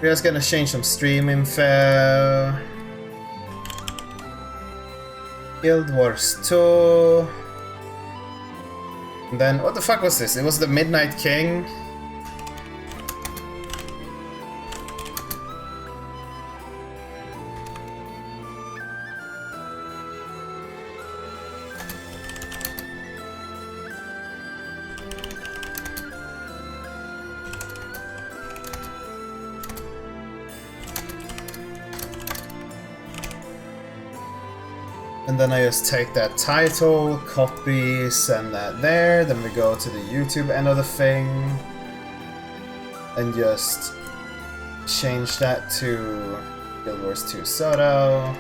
We're just gonna change some stream info. Guild Wars 2. And then, what the fuck was this? It was the Midnight King. And then I just take that title, copy, send that there, then we go to the YouTube end of the thing, and just change that to Guild Wars 2 SOTO,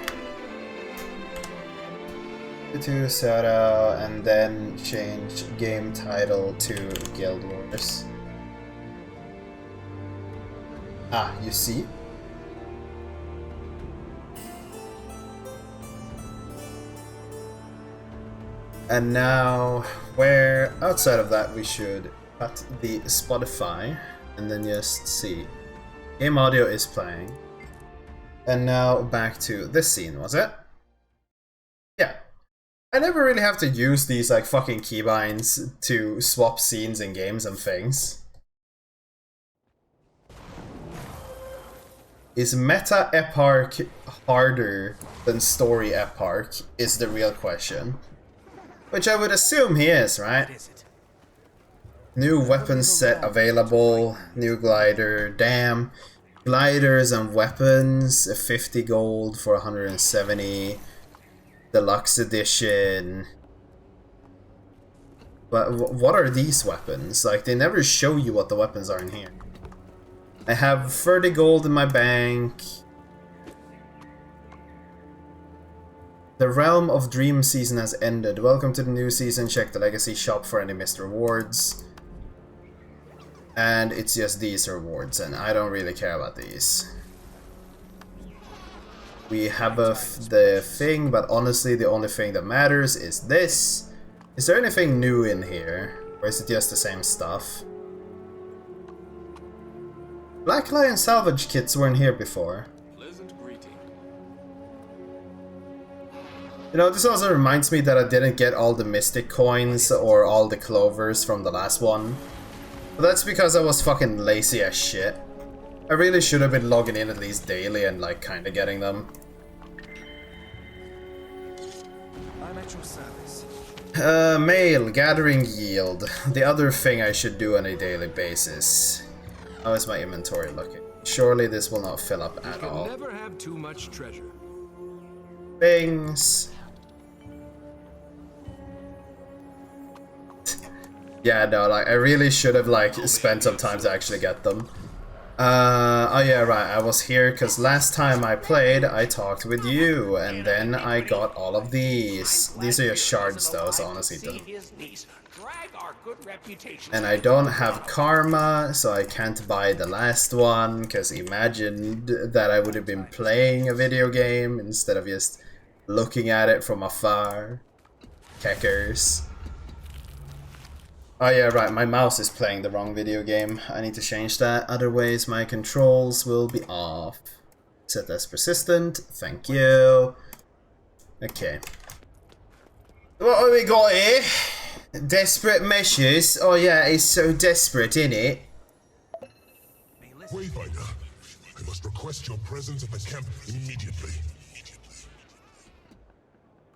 and then change game title to Guild Wars. Ah, you see? And now, where outside of that we should cut the Spotify and then just see. Game audio is playing. And now back to this scene, was it? Yeah. I never really have to use these like fucking keybinds to swap scenes in games and things. Is meta eparch harder than story eparch is the real question. Which I would assume he is, right? New weapon set available, new glider, damn. Gliders and weapons, 50 gold for 170. Deluxe edition. But what are these weapons? Like, they never show you what the weapons are in here. I have 30 gold in my bank. The Realm of Dream season has ended. Welcome to the new season. Check the Legacy shop for any missed rewards. And it's just these rewards, and I don't really care about these. We have the thing, but honestly the only thing that matters is this. Is there anything new in here? Or is it just the same stuff? Black Lion salvage kits weren't here before. You know, this also reminds me that I didn't get all the Mystic coins or all the clovers from the last one. But that's because I was fucking lazy as shit. I really should have been logging in at least daily and like kinda getting them. I'm at your service. Mail, gathering yield. The other thing I should do on a daily basis. How is my inventory looking? Surely this will not fill up at all. Never have too much treasure. Things. Yeah, no, like I really should have like spent some time to actually get them. Oh yeah, right, I was here because last time I played I talked with you and then I got all of these. These are your shards though, so honestly don't. And I don't have karma, so I can't buy the last one, because imagine that I would have been playing a video game instead of just looking at it from afar. Keckers. Oh yeah, right, my mouse is playing the wrong video game. I need to change that, otherwise my controls will be off. Set as persistent, thank you. Okay. What have we got here? Desperate measures? Oh yeah, it's so desperate, innit? Wayfinder, I must request your presence at the camp immediately.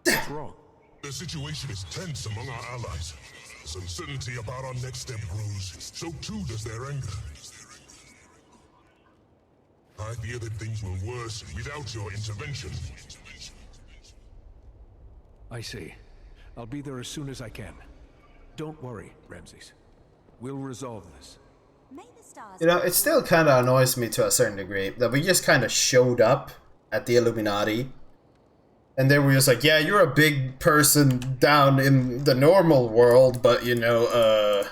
What's wrong? The situation is tense among our allies. As uncertainty about our next step grows, so too does their anger. I fear that things will worsen without your intervention. I see. I'll be there as soon as I can. Don't worry, Ramses. We'll resolve this. You know, it still kind of annoys me to a certain degree that we just kind of showed up at the Illuminati. And they were just like, yeah, you're a big person down in the normal world, but you know,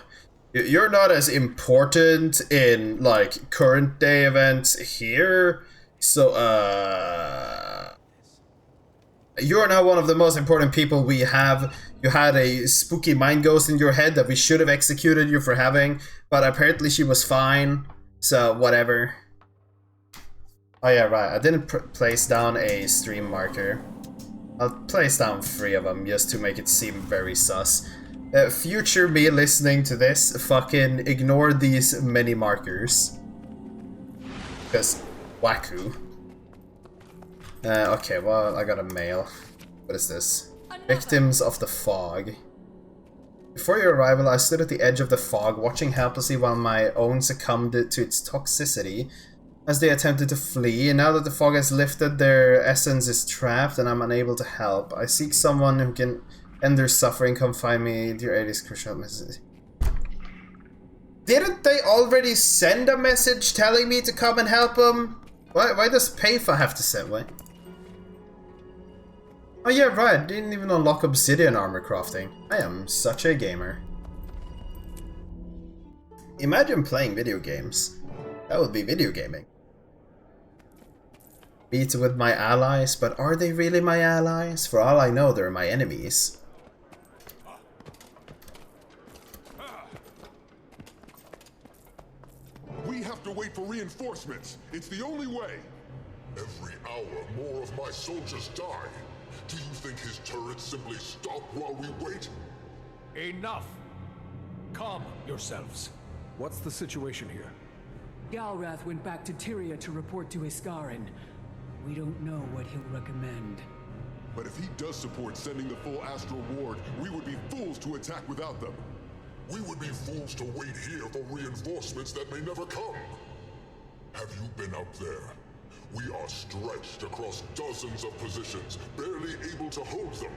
you're not as important in, like, current day events here. So, you're now one of the most important people we have. You had a spooky mind ghost in your head that we should have executed you for having, but apparently she was fine. So, whatever. Oh yeah, right. I didn't place down a stream marker. I'll place down 3 of them just to make it seem very sus. Future me listening to this, fucking ignore these mini markers. Because wacko. Okay, well, I got a mail. What is this? Victims of the fog. Before your arrival, I stood at the edge of the fog, watching helplessly while my own succumbed to its toxicity as they attempted to flee. And now that the fog has lifted, their essence is trapped and I'm unable to help. I seek someone who can end their suffering. Come find me. Dear Aries, crucial message. Didn't they already send a message telling me to come and help them? Why does Payfa have to send? What? Oh yeah, right. Didn't even unlock obsidian armor crafting. I am such a gamer. Imagine playing video games. That would be video gaming. Meet with my allies, but are they really my allies? For all I know, they're my enemies. We have to wait for reinforcements. It's the only way. Every hour, more of my soldiers die. Do you think his turrets simply stop while we wait? Enough! Calm yourselves. What's the situation here? Galrath went back to Tyria to report to Iskarin. We don't know what he'll recommend. But if he does support sending the full Astral Ward, we would be fools to attack without them. We would be fools to wait here for reinforcements that may never come. Have you been up there? We are stretched across dozens of positions, barely able to hold them.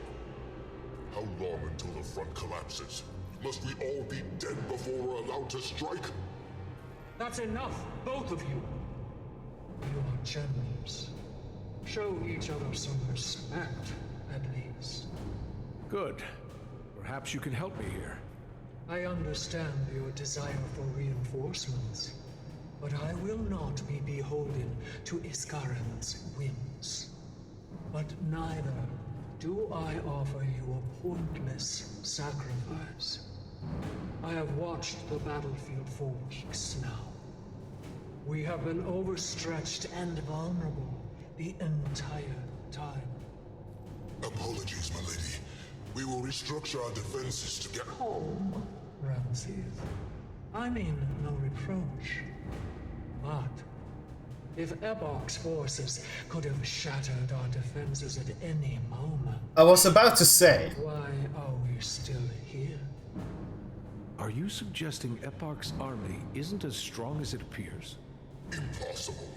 How long until the front collapses? Must we all be dead before we're allowed to strike? That's enough, both of you. You are generals. Show each other some respect, at least. Good. Perhaps you can help me here. I understand your desire for reinforcements, but I will not be beholden to Iskarin's whims. But neither do I offer you a pointless sacrifice. I have watched the battlefield for weeks now. We have been overstretched and vulnerable the entire time. Apologies, my lady. We will restructure our defenses to get Calm, Ramses. I mean no reproach. But if Epoch's forces could have shattered our defenses at any moment, I was about to say. why are we still here? Are you suggesting Epoch's army isn't as strong as it appears? impossible.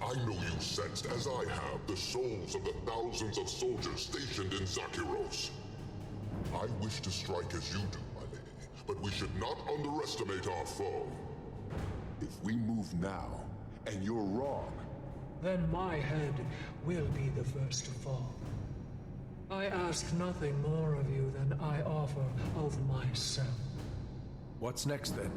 I know you sensed, as I have, the souls of the thousands of soldiers stationed in Zakiros. I wish to strike as you do, my lady, but we should not underestimate our foe. If we move now, and you're wrong, Then my head will be the first to fall. I ask nothing more of you than I offer of myself. What's next then?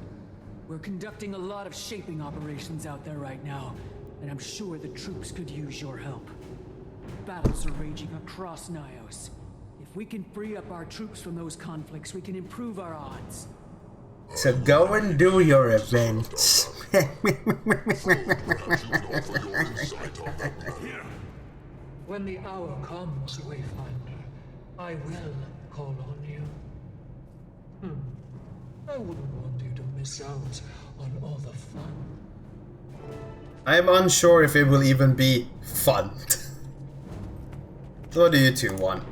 We're conducting a lot of shaping operations out there right now, and I'm sure the troops could use your help. Battles are raging across Nyos. If we can free up our troops from those conflicts, we can improve our odds. So go and do your events. perhaps you can offer your insight on that matter. When the hour comes, Wayfinder, I will call on you. I wouldn't want you to miss out on all the fun. I am unsure if it will even be fun. So what do you two want?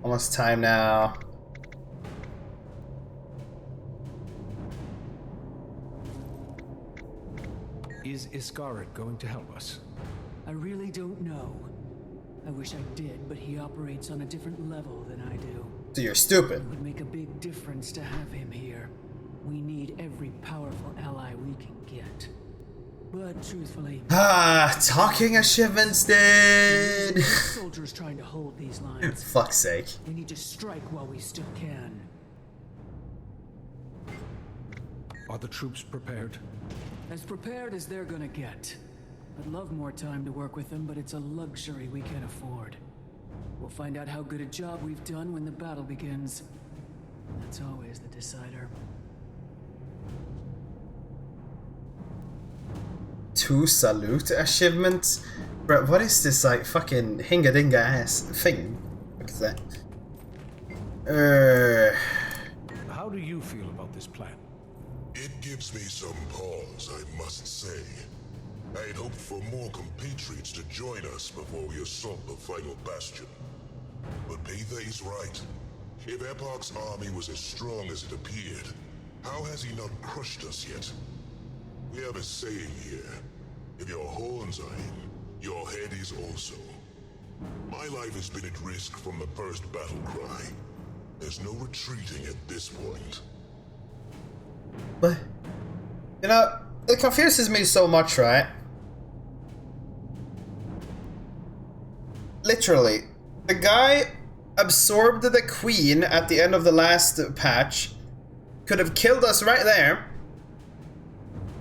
Almost time now. Is Iskarit going to help us? I really don't know. I wish I did, but he operates on a different level than I do. So you're stupid. It would make a big difference to have him here. We need every powerful ally we can get. But truthfully, Talking achievements did. soldiers trying to hold these lines. Fuck's sake. We need to strike while we still can. Are the troops prepared? As prepared as they're gonna get. I'd love more time to work with them, but it's a luxury we can't afford. We'll find out how good a job we've done when the battle begins. That's always the decider. GW2 Salute achievement? Bro, what is this like fucking hinga-dinga ass thing? What is that? How do you feel about this plan? It gives me some pause, I must say. I had hoped for more compatriots to join us before we assault the final bastion. But Patha is right. If Epoch's army was as strong as it appeared, how has he not crushed us yet? We have a saying here. If your horns are in, your head is also. My life has been at risk from the first battle cry. There's no retreating at this point. But, you know, it confuses me so much, right? Literally, the guy absorbed the queen at the end of the last patch, could have killed us right there,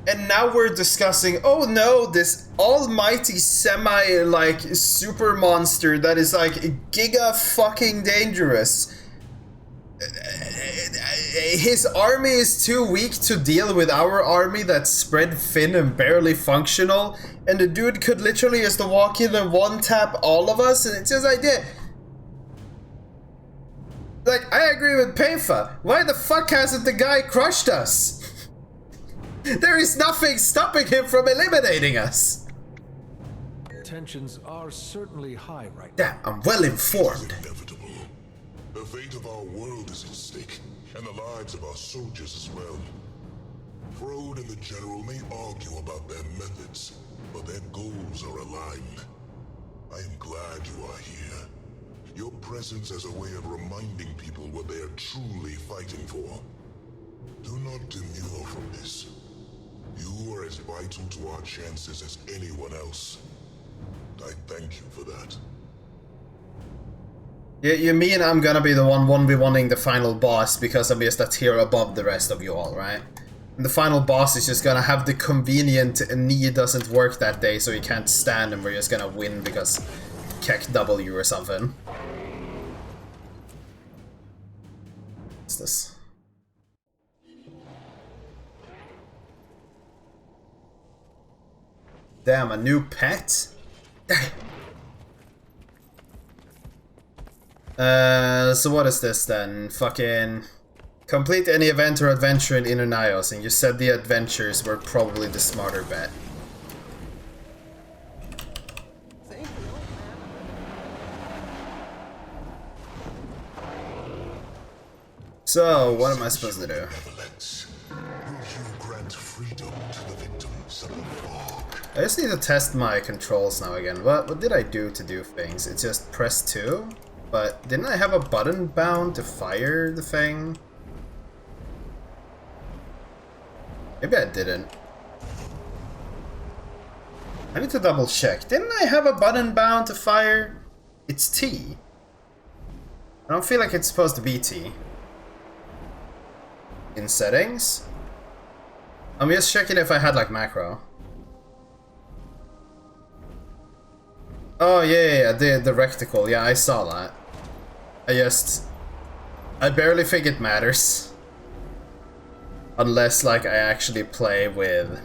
and now we're discussing, oh no, this almighty semi-like super monster that is like giga fucking dangerous. His army is too weak to deal with our army that's spread thin and barely functional, and the dude could literally just walk in and one-tap all of us, and it's just like, yeah. Like, I agree with Patha. Why the fuck hasn't the guy crushed us? There is nothing stopping him from eliminating us. Tensions are certainly high right now. Damn, I'm well informed. It's inevitable. The fate of our world is at stake, and the lives of our soldiers as well. Frode and the General may argue about their methods, but their goals are aligned. I am glad you are here. Your presence as a way of reminding people what they are truly fighting for. Do not demur from this. You are as vital to our chances as anyone else. I thank you for that. You mean I'm gonna be the one 1v1ing the final boss because I'm just a tier above the rest of you all, right? And the final boss is just gonna have the convenient knee doesn't work that day, so he can't stand, and we're just gonna win because Keck W or something. What's this? Damn, a new pet? So what is this then? Fucking complete any event or adventure in Inner Nios, and you said the adventures were probably the smarter bet. So, what am I supposed to do? I just need to test my controls now again. What did I do to do things? It's just press 2? But didn't I have a button bound to fire the thing? Maybe I didn't. I need to double check. Didn't I have a button bound to fire? It's T. I don't feel like it's supposed to be T. In settings? I'm just checking if I had like macro. Oh yeah, the reticle. Yeah, I saw that. I barely think it matters. Unless like I actually play with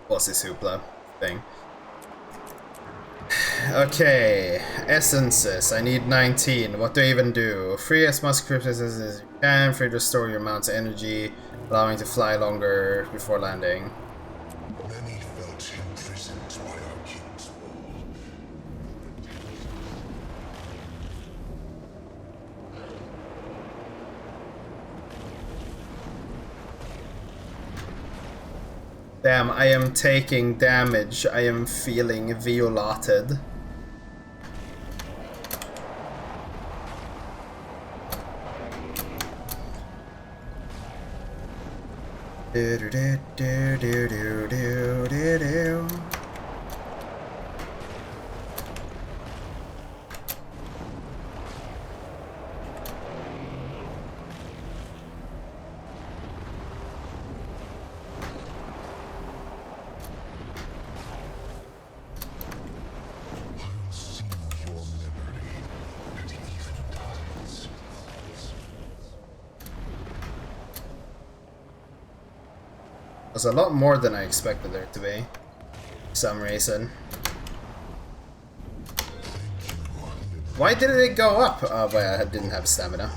what's this hoopla thing. Okay, essences. I need 19. What do I even do? Free as much cryptosis as you can. Free to store your mount's energy, allowing to fly longer before landing. Many felt imprisoned by our king's wall. Damn, I am taking damage. I am feeling violated. Do do do do do do do do. I'll seal your memory at even times. was a lot more than I expected there to be. For some reason. Why didn't it go up? Oh, wait, I didn't have stamina.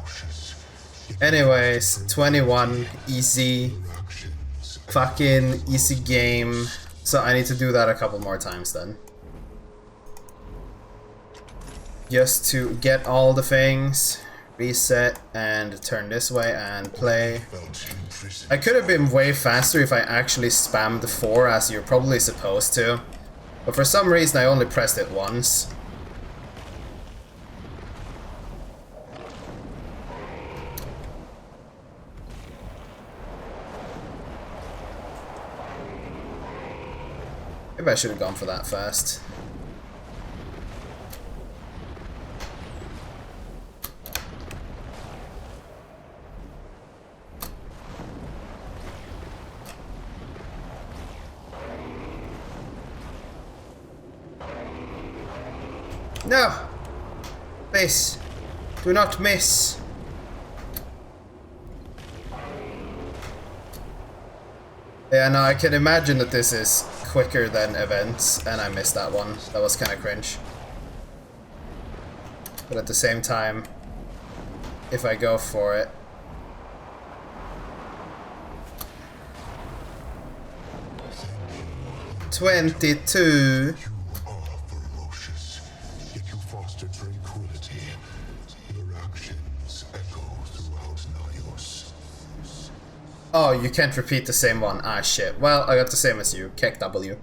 Anyways, 21, easy. Fucking easy game. So I need to do that a couple more times then. Just to get all the things. Reset and turn this way and play. I could have been way faster if I actually spammed 4 as you're probably supposed to. But for some reason I only pressed it once. Maybe I should have gone for that first. No! Please, do not miss. Yeah, no, I can imagine that this is quicker than events, and I missed that one. That was kind of cringe. But at the same time, if I go for it... $22. Oh, you can't repeat the same one. Ah, shit. Well, I got the same as you. Keck W.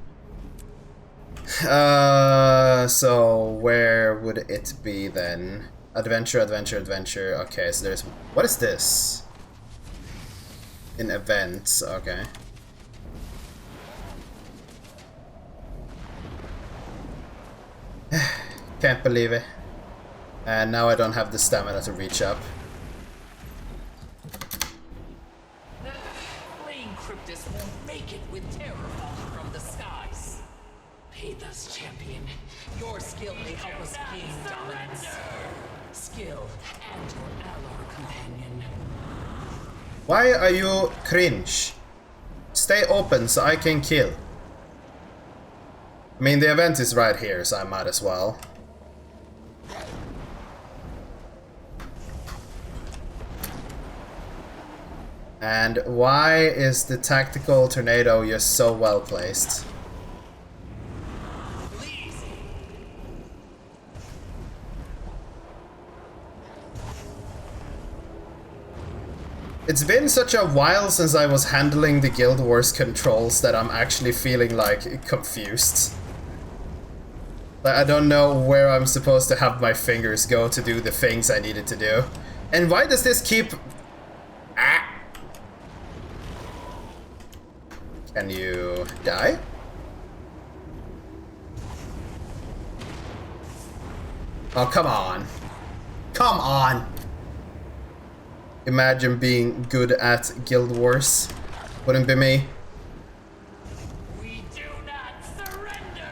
So where would it be then? Adventure, adventure, adventure. Okay, so there's... What is this? In events, okay. Can't believe it. And now I don't have the stamina to reach up. Your skill may help us gain dominance. Skill and your ally companion. Why are you cringe? Stay open so I can kill. I mean, the event is right here, so I might as well. And why is the tactical tornado just so well placed? It's been such a while since I was handling the Guild Wars controls that I'm actually feeling like confused. Like, I don't know where I'm supposed to have my fingers go to do the things I needed to do. And why does this keep... Ah! Can you die? Oh, come on. Come on! Imagine being good at Guild Wars. Wouldn't be me. We do not surrender.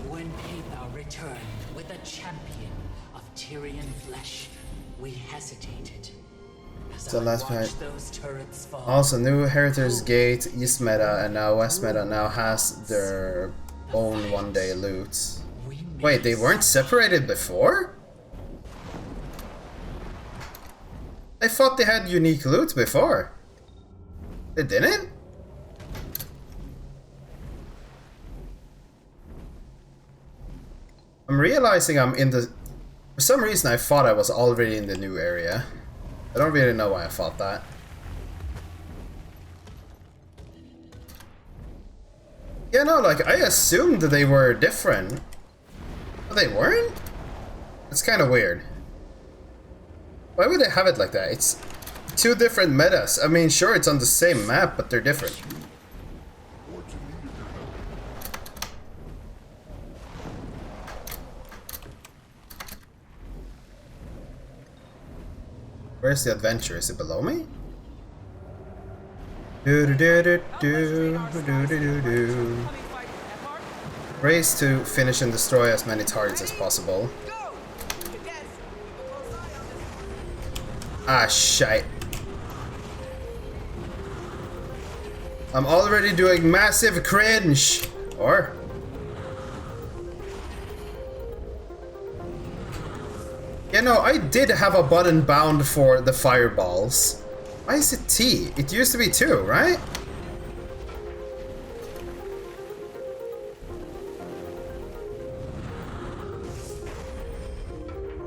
When Peter returned with a champion of Tyrian flesh, we hesitated. So last part. Those turrets fall. Also, new Heritage Gate, East Meta, and now West Meta now has their own one-day loot. Wait, they weren't separated before? I thought they had unique loot before. They didn't? I'm realizing I'm in the... For some reason I thought I was already in the new area. I don't really know why I thought that. Yeah, no, like, I assumed that they were different. But they weren't? It's kind of weird. Why would they have it like that? It's two different metas. I mean, sure, it's on the same map, but they're different. Where's the adventure? Is it below me? Race to finish and destroy as many targets as possible. Ah, shite. I'm already doing massive cringe. Or... You know, I did have a button bound for the fireballs. Why is it T? It used to be 2, right?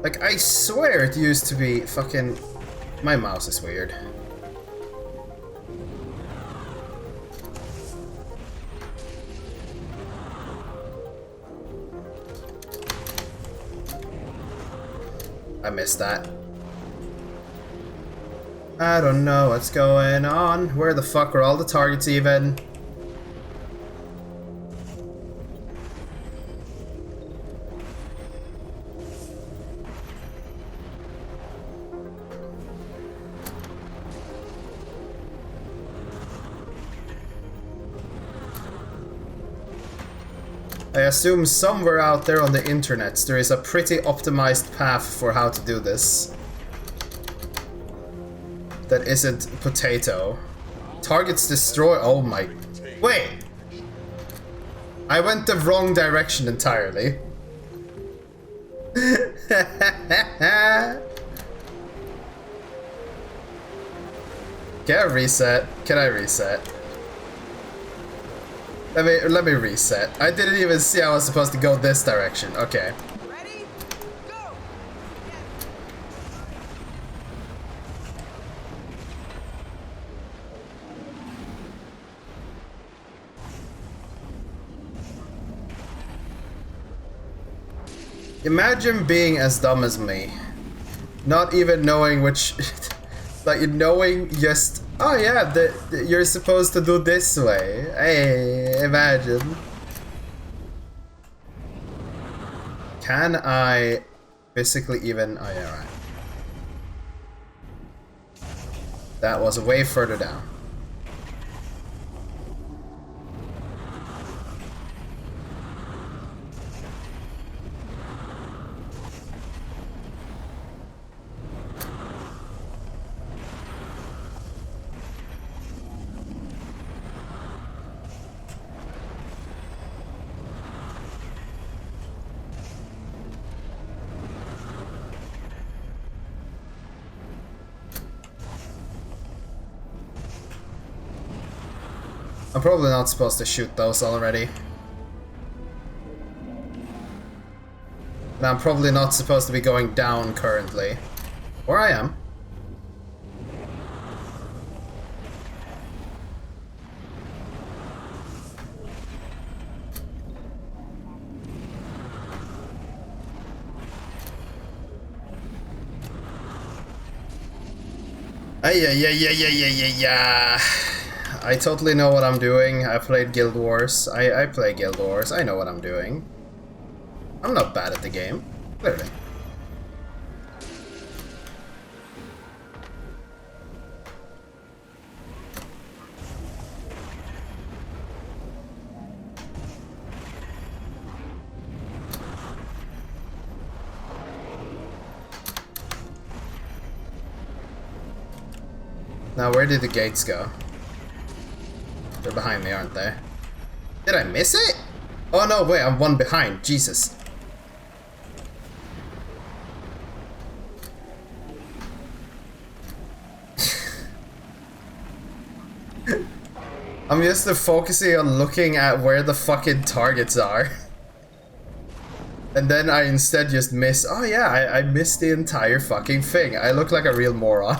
Like, I swear it used to be fucking... My mouse is weird. I missed that. I don't know what's going on. Where the fuck are all the targets even? I assume somewhere out there on the internet there is a pretty optimized path for how to do this. That isn't potato. Targets destroy. Oh my. Wait! I went the wrong direction entirely. Can I reset? Can I reset? Let me reset. I didn't even see I was supposed to go this direction. Okay. Ready? Go! Imagine being as dumb as me. Not even knowing which... like, knowing just... Oh yeah, you're supposed to do this way. Hey, imagine. Can I physically even... Oh yeah, right. That was way further down. I'm probably not supposed to shoot those already. And I'm probably not supposed to be going down currently. Or I am. Yeah. I totally know what I'm doing. I played Guild Wars. I play Guild Wars. I know what I'm doing. I'm not bad at the game, clearly. Now, where did the gates go? They're behind me, aren't they? Did I miss it? Oh no, wait, I'm one behind. Jesus. I'm used to focusing on looking at where the fucking targets are. And then I instead just miss. Oh yeah, I missed the entire fucking thing. I look like a real moron.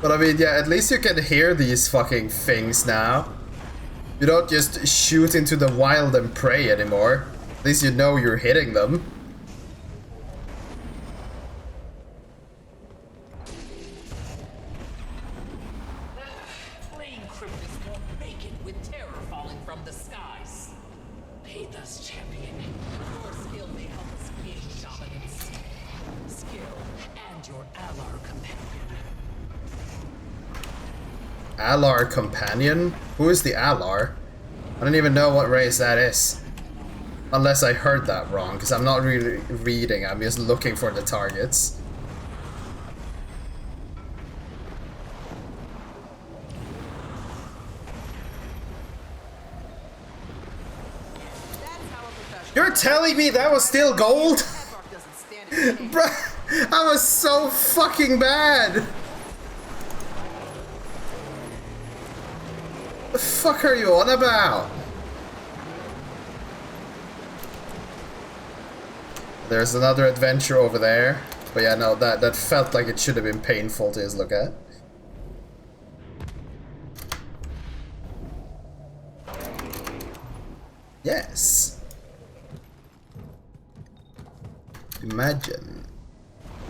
But I mean, yeah, at least you can hear these fucking things now. You don't just shoot into the wild and prey anymore. At least you know you're hitting them. Playing cryptids won't make it with terror falling from the skies. Pay us, champion. Your skill may help us gain dominance. Skill and your ally companion. Alar companion? Who is the Alar? I don't even know what race that is. Unless I heard that wrong, because I'm not really reading, I'm just looking for the targets. You're telling me that was still gold? Bruh, I was so fucking bad! The fuck are you on about? There's another adventure over there. But yeah, no, that felt like it should have been painful to just look at. Yes. Imagine.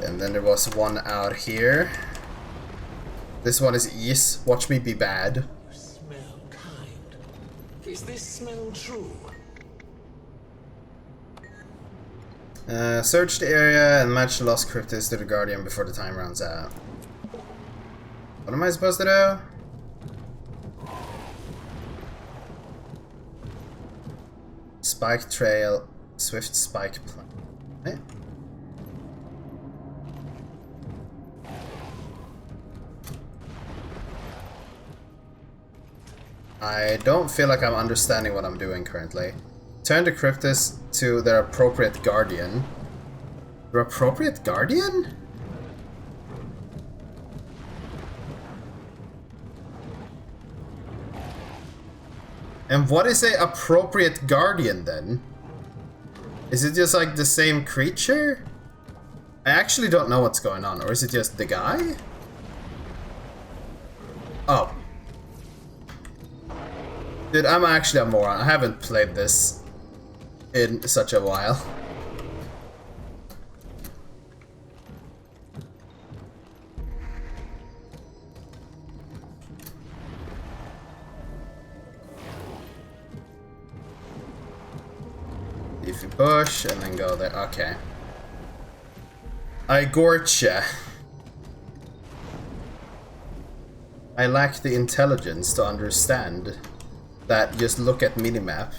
And then there was one out here. This one is ease. Watch me be bad. Smell kind. Is this smell true? Search the area and match the lost cryptids to the Guardian before the time runs out. What am I supposed to do? Spike trail, swift spike plant. Okay. I don't feel like I'm understanding what I'm doing currently. Turn the cryptids to their appropriate guardian. Their appropriate guardian? And what is a appropriate guardian then? Is it just like the same creature? I actually don't know what's going on, or is it just the guy? Oh. Dude, I'm actually a moron. I haven't played this in such a while. If you push and then go there, okay. I gotcha. I lack the intelligence to understand that just look at minimap.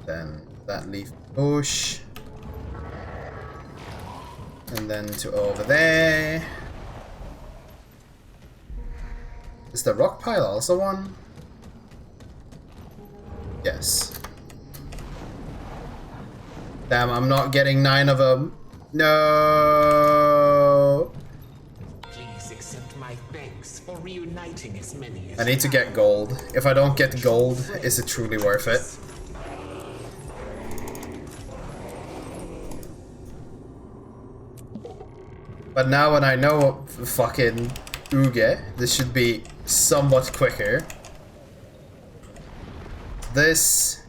Then that leaf push. And then to over there. Is the rock pile also one? Yes. Damn, I'm not getting 9 of them. No. Please accept my thanks for reuniting as many as I need to get gold. If I don't get gold, is it truly worth it? But now when I know fucking Uge, this should be somewhat quicker. This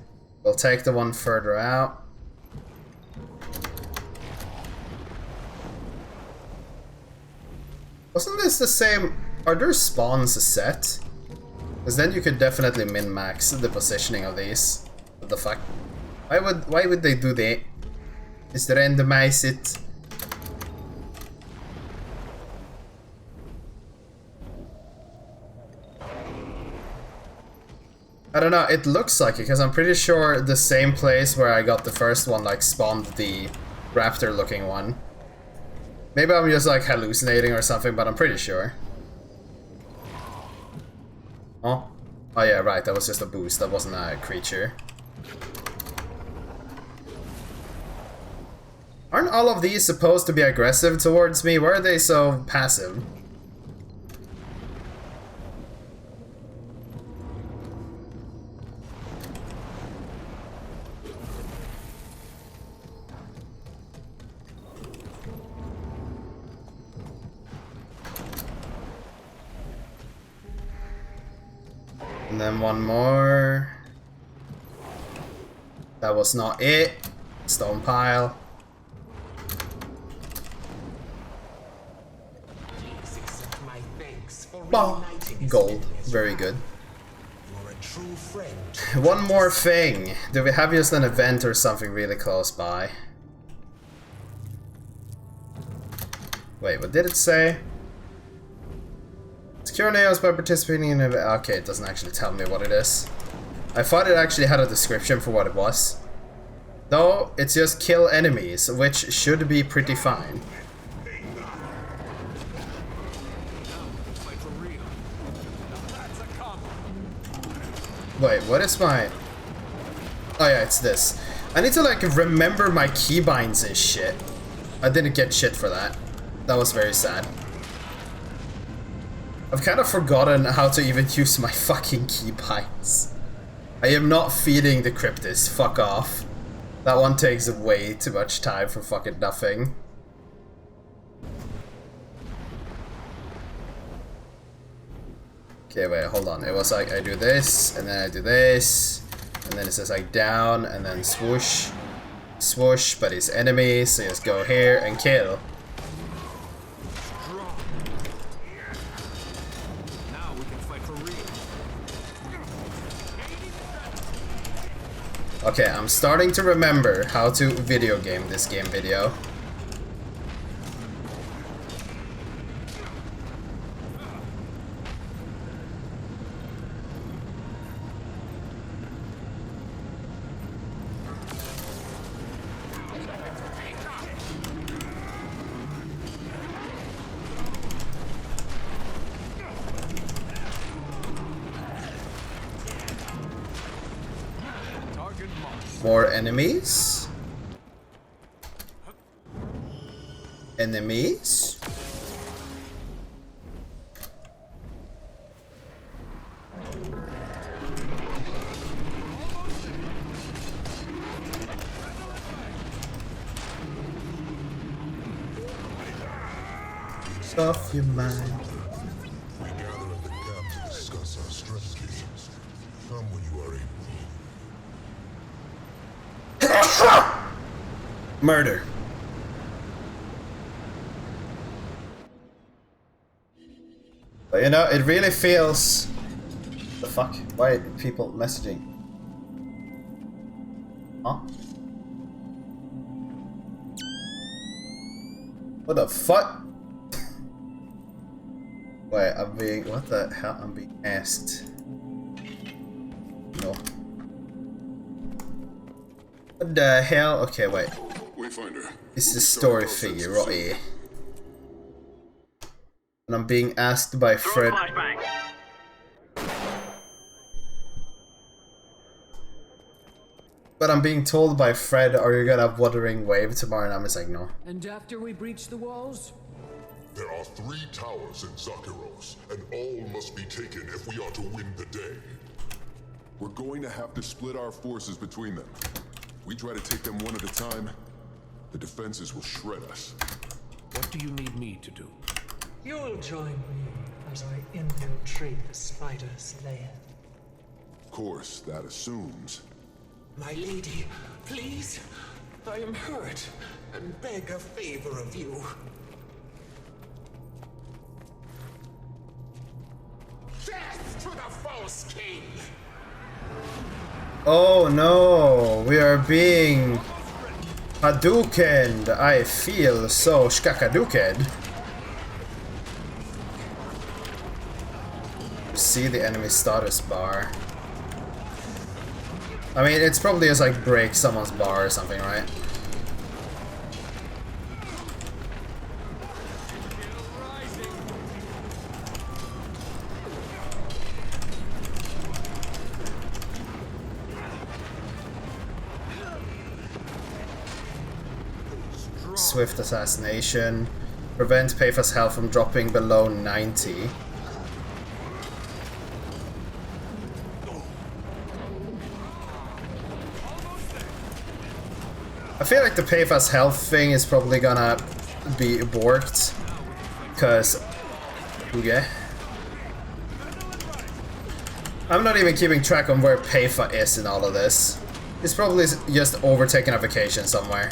will take the one further out. Wasn't this the same? Are there spawns set? Because then you could definitely min-max the positioning of these. What the fuck? Why would they do that? Just randomize it. I don't know, it looks like it, because I'm pretty sure the same place where I got the first one, like, spawned the raptor-looking one. Maybe I'm just, like, hallucinating or something, but I'm pretty sure. Oh? Oh yeah, right, that was just a boost, that wasn't a creature. Aren't all of these supposed to be aggressive towards me? Why are they so passive? And then one more. That was not it. Stone pile. Please accept my thanks for Bah. reuniting as Gold. many as Very you good. Your true friend. One more thing. Do we have just an event or something really close by? Wait, what did it say? Secure nails by participating in an event. Okay, it doesn't actually tell me what it is. I thought it actually had a description for what it was. No, it's just kill enemies, which should be pretty fine. Wait, what is my... Oh yeah, it's this. I need to like remember my keybinds and shit. I didn't get shit for that. That was very sad. I've kind of forgotten how to even use my fucking keybinds. I am not feeding the cryptid. Fuck off. That one takes way too much time for fucking nothing. Okay, wait, hold on. It was like I do this, and then I do this, and then it says like down, and then swoosh, swoosh, but it's enemies, so just go here and kill. Now we can fight for real. Okay, I'm starting to remember how to video game this game video. More enemies? Enemies? Off your mind. We gather at the camp to discuss our strategies. Come when you are able. Murder. But you know, it really feels... The fuck? Why are people messaging? Huh? What the fuck? Wait, I'm being... What the hell? I'm being asked. No. What the hell? Okay, wait. Wayfinder. It's the story figure, right here. And I'm being asked by Fred. But I'm being told by Fred, are you gonna have Wuthering Wave tomorrow? And I'm just like, no. And after we breach the walls? There are 3 towers in Zakharos, and all must be taken if we are to win the day. We're going to have to split our forces between them. We try to take them one at a time, the defenses will shred us. What do you need me to do? You'll join me as I infiltrate the spider's lair. Of course, that assumes. My lady, please. I am hurt and beg a favor of you. Death to the false king! Oh no, we are being Hadoukened. I feel so skakadookened. See the enemy status bar. I mean, it's probably just like break someone's bar or something, right? Swift assassination. Prevent Payfa's health from dropping below 90. I feel like the Payfa's health thing is probably gonna be borked. Cause... Okay. I'm not even keeping track on where Payfa is in all of this. He's probably just overtaking a vacation somewhere.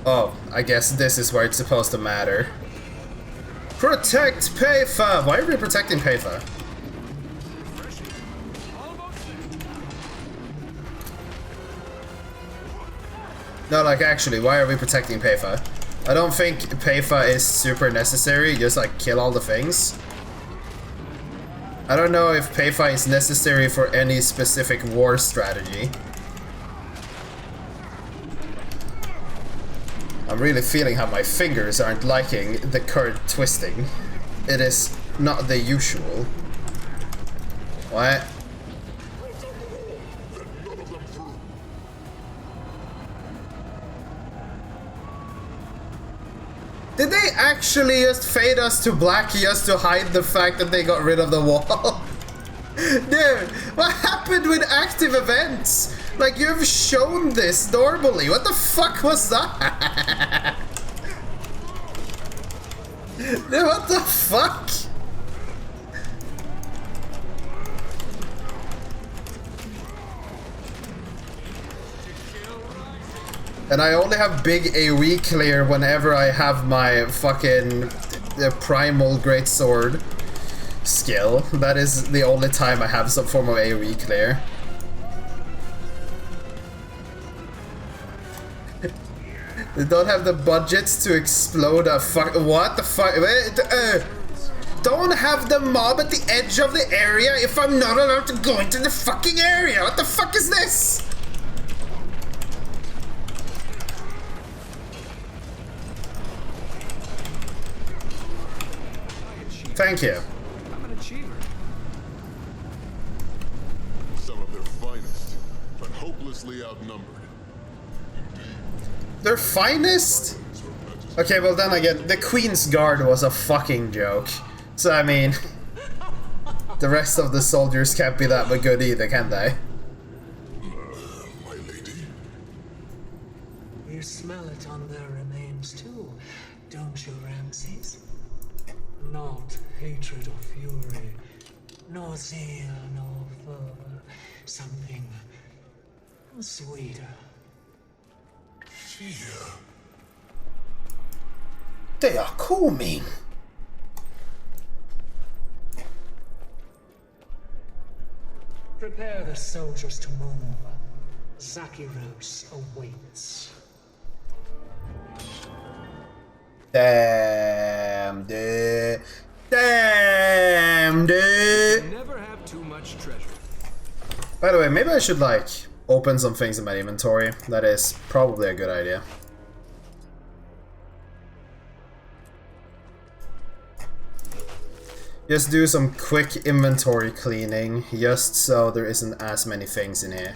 Oh, I guess this is where it's supposed to matter. Protect Payfa! Why are we protecting Payfa? No, like actually, why are we protecting Payfa? I don't think Payfa is super necessary, just like kill all the things. I don't know if Payfa is necessary for any specific war strategy. I'm really feeling how my fingers aren't liking the current twisting. It is not the usual. What? Did they actually just fade us to black just to hide the fact that they got rid of the wall? Dude, what happened with active events? Like, you've shown this normally. What the fuck was that? Dude, what the fuck? And I only have big AoE clear whenever I have my fucking primal greatsword skill. That is the only time I have some form of AoE clear. They don't have the budgets to explode a fuck. What the fuck? Don't have the mob at the edge of the area if I'm not allowed to go into the fucking area. What the fuck is this? Thank you. I'm an achiever. Some of their finest, but hopelessly outnumbered. Their finest? Okay, well then again, the Queen's Guard was a fucking joke. So I mean, the rest of the soldiers can't be that good either, can they? My lady? You smell it on their remains too, don't you, Ramses? Not hatred or fury, no zeal, no fervor, something sweeter. Fear. They are coming. Prepare the soldiers to move. Zakiros awaits. Damn, dude. Damn, dude. Never have too much treasure. By the way, maybe I should, like, open some things in my inventory. That is probably a good idea. Just do some quick inventory cleaning, just so there isn't as many things in here.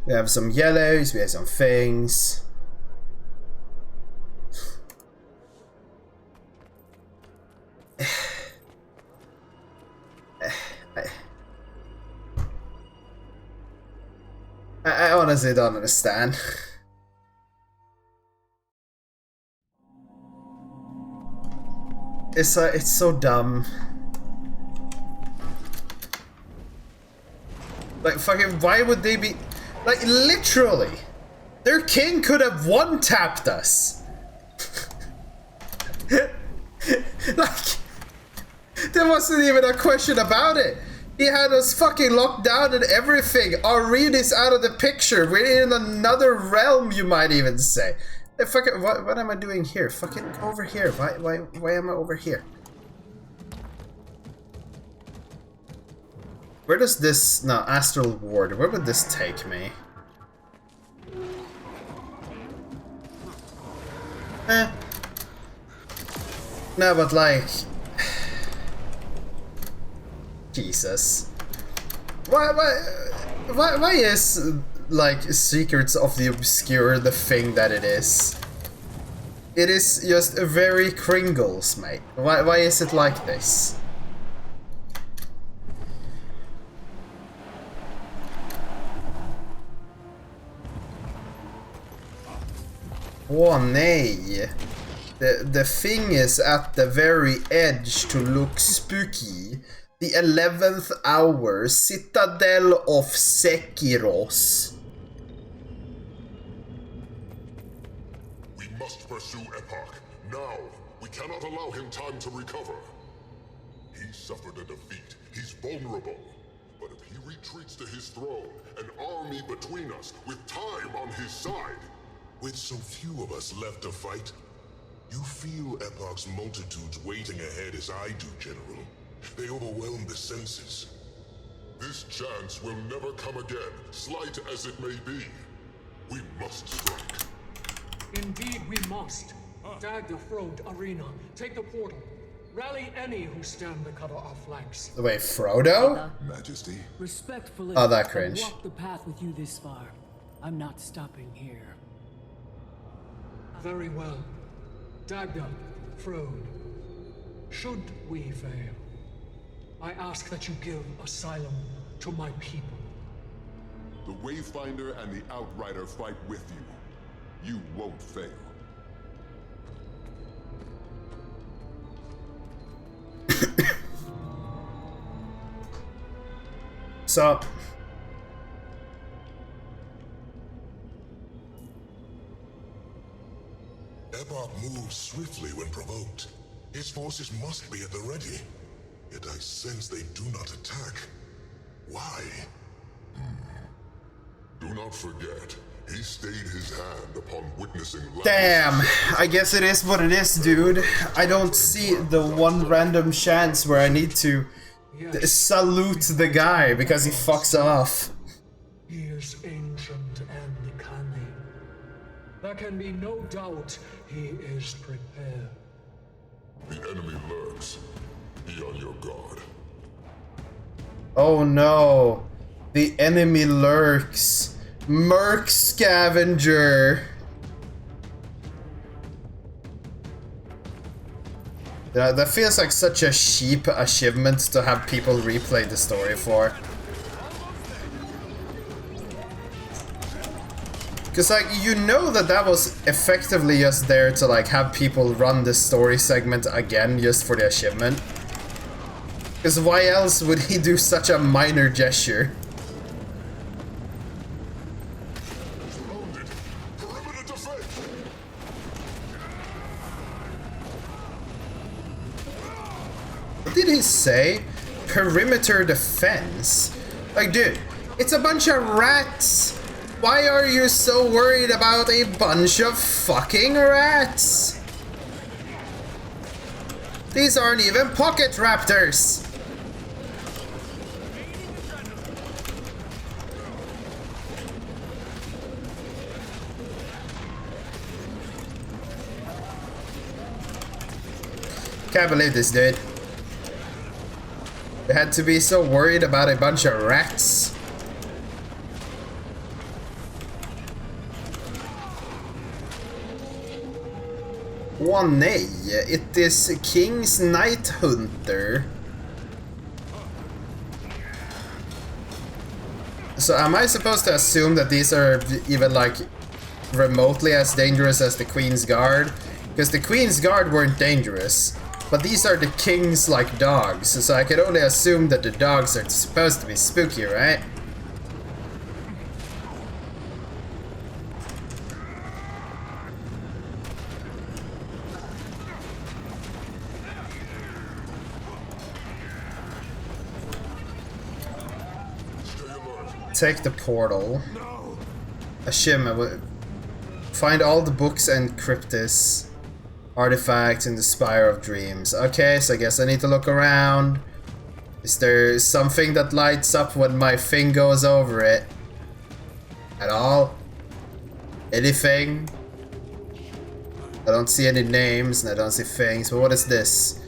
We have some yellows, we have some things. I honestly don't understand. It's so dumb. Like, fucking, why would they be... Like, literally, their king could have one-tapped us. Like, there wasn't even a question about it. He had us fucking locked down and everything. Our read is out of the picture. We're in another realm, you might even say. Hey, fucking, what am I doing here? Fucking over here. Why am I over here? Where does this... No, Astral Ward. Where would this take me? No, but like... Jesus. Why is, like, Secrets of the Obscure the thing that it is? It is just very Kringles, mate. Why is it like this? Oh, nej. The thing is at the very edge to look spooky. The 11th hour, Citadel of Sekiros. We must pursue Epoch. Now! We cannot allow him time to recover. He suffered a defeat. He's vulnerable. But if he retreats to his throne, an army between us, with time on his side. With so few of us left to fight, you feel Epoch's multitudes waiting ahead as I do, General. They overwhelm the senses. This chance will never come again, slight as it may be. We must strike. Indeed, we must. Dag the front arena. Take the portal. Rally any who stand to cover our flanks. Wait, Frodo? Majesty. Respectfully, Oh, that cringe. I've walked the path with you this far. I'm not stopping here. Very well. Dagda, Frode. Should we fail, I ask that you give asylum to my people. The Wayfinder and the Outrider fight with you. You won't fail. So, Epoch moves swiftly when provoked. His forces must be at the ready. Yet I sense they do not attack. Why? Do not forget, he stayed his hand upon witnessing... damn, I guess it is what it is, dude. I don't see the one random chance where I need to salute the guy because he fucks off. He is ancient and cunning. There can be no doubt he is prepared. The enemy lurks. Be on your guard. Oh no. The enemy lurks. Merc Scavenger. That feels like such a cheap achievement to have people replay the story for. Because, like, you know that was effectively just there to, like, have people run the story segment again just for the achievement. Because why else would he do such a minor gesture? What did he say? Perimeter defense? Like, dude, it's a bunch of rats! Why are you so worried about a bunch of fucking rats? These aren't even pocket raptors! Can't believe this, dude. They had to be so worried about a bunch of rats. Åh nej, it is King's Night Hunter. So am I supposed to assume that these are even like remotely as dangerous as the Queen's Guard? Because the Queen's Guard weren't dangerous, but these are the King's like dogs, so I can only assume that the dogs are supposed to be spooky, right? Take the portal. Ashima, find all the books and cryptis artifacts in the Spire of Dreams. Okay, so I guess I need to look around. Is there something that lights up when my thing goes over it? At all? Anything? I don't see any names and I don't see things, but what is this?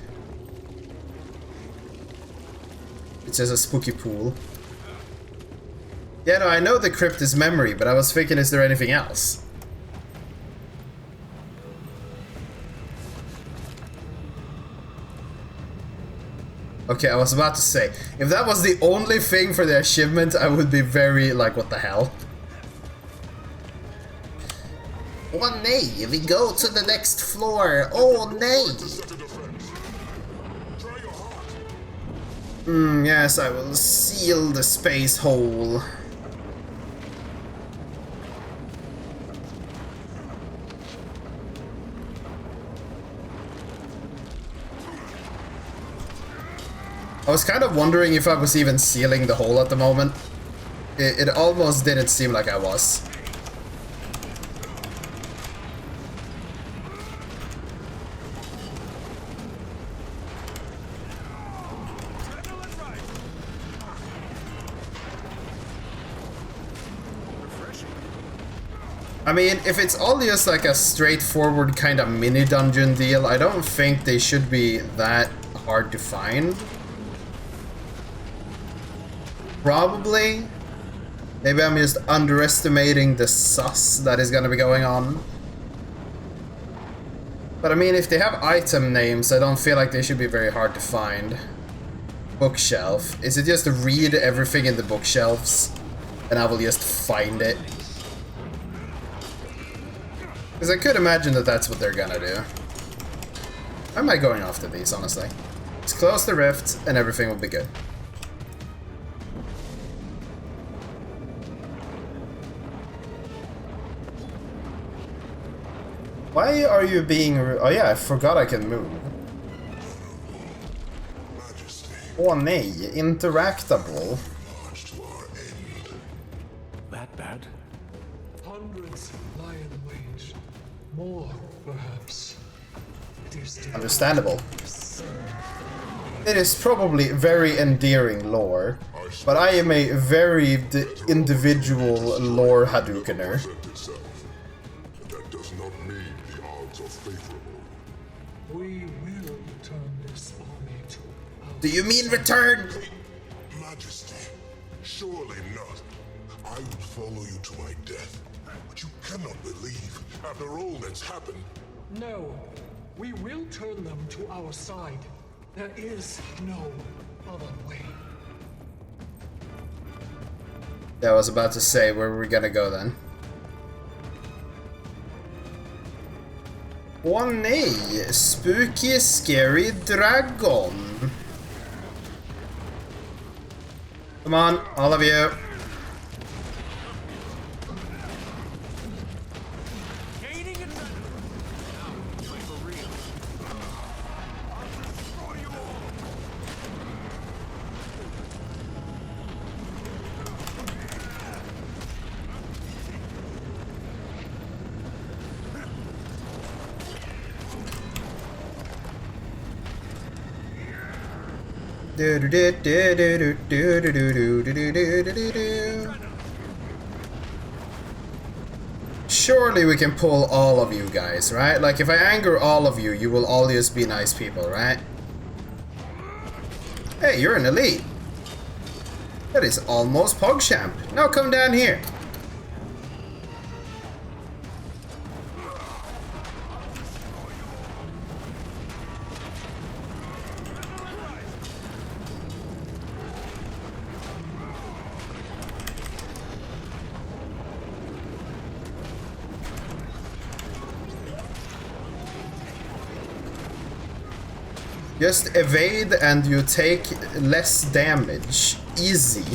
It's just a spooky pool. Yeah, no, I know the crypt is memory, but I was thinking, is there anything else? Okay, I was about to say, if that was the only thing for the achievement, I would be very, like, what the hell? Oh nay, we go to the next floor. Oh nay. Yes, I will seal the space hole. I was kind of wondering if I was even sealing the hole at the moment. It almost didn't seem like I was. I mean, if it's all just like a straightforward kind of mini dungeon deal, I don't think they should be that hard to find. Probably. Maybe I'm just underestimating the sus that is gonna be going on. But I mean, if they have item names, I don't feel like they should be very hard to find. Bookshelf. Is it just to read everything in the bookshelves? And I will just find it? Because I could imagine that that's what they're gonna do. Why am I going after these, honestly? Just close the rift and everything will be good. Why are you being... Oh yeah, I forgot I can move. Åh nej, interactable. That bad? Hundreds lie in wait. More, perhaps. It is still Understandable. It is probably very endearing lore, but I am a very individual lore Hadoukener. That does not mean the odds are favorable. We will turn this army to our Do you mean return? Majesty, surely not. I would follow you to my death. But you cannot believe, after all that's happened, No, we will turn them to our side. There is no other way. Yeah, I was about to say, where were we gonna go then? Åh nej! Spooky, scary dragon! Come on, all of you! Surely we can pull all of you guys, right? Like, if I anger all of you, you will all just be nice people, right? Hey, you're an elite. That is almost PogChamp. Now come down here. Just evade and you take less damage. Easy.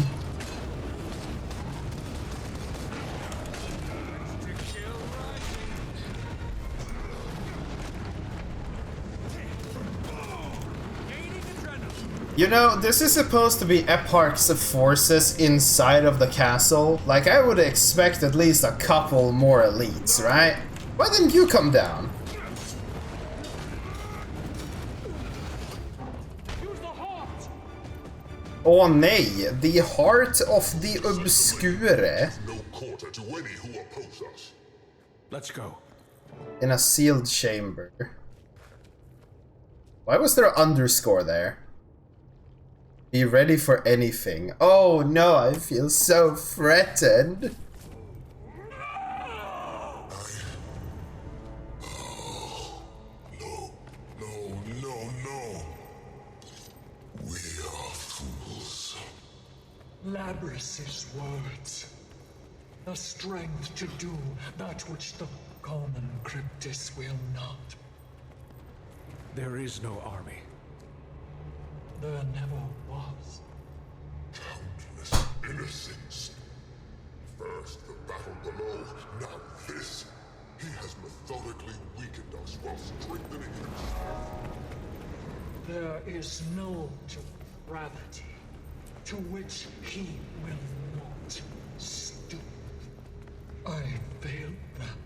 You know, this is supposed to be Eparch's forces inside of the castle. Like, I would expect at least a couple more elites, right? Why didn't you come down? Åh nej, the heart of the obscure. no quarter to any who oppose us. Let's go. In a sealed chamber. Why was there an underscore there? Be ready for anything. Oh no, I feel so threatened. No. We are fools. Labrys's words. The strength to do that which the common cryptis will not. There is no army. there never was. Countless innocents. First the battle below, now this. He has methodically weakened us while strengthening himself. There is no depravity to which he will not stoop. I failed them.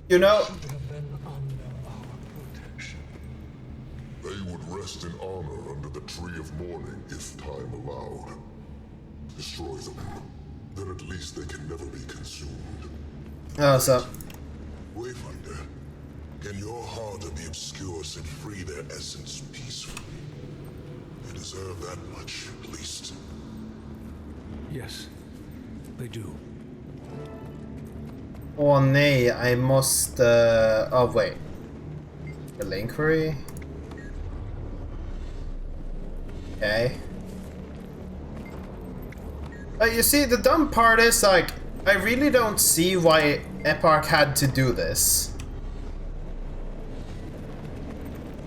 You know, Should have been under our protection. They would rest in honor under the Tree of Mourning if time allowed. Destroy them. Then at least they can never be consumed. oh, so Wayfinder, can your heart of the obscure set free their essence peacefully? They deserve that much, at least. Yes, they do. oh nej, I must. Oh wait, relinquery. Okay. You see, the dumb part is, like, I really don't see why Eparch had to do this.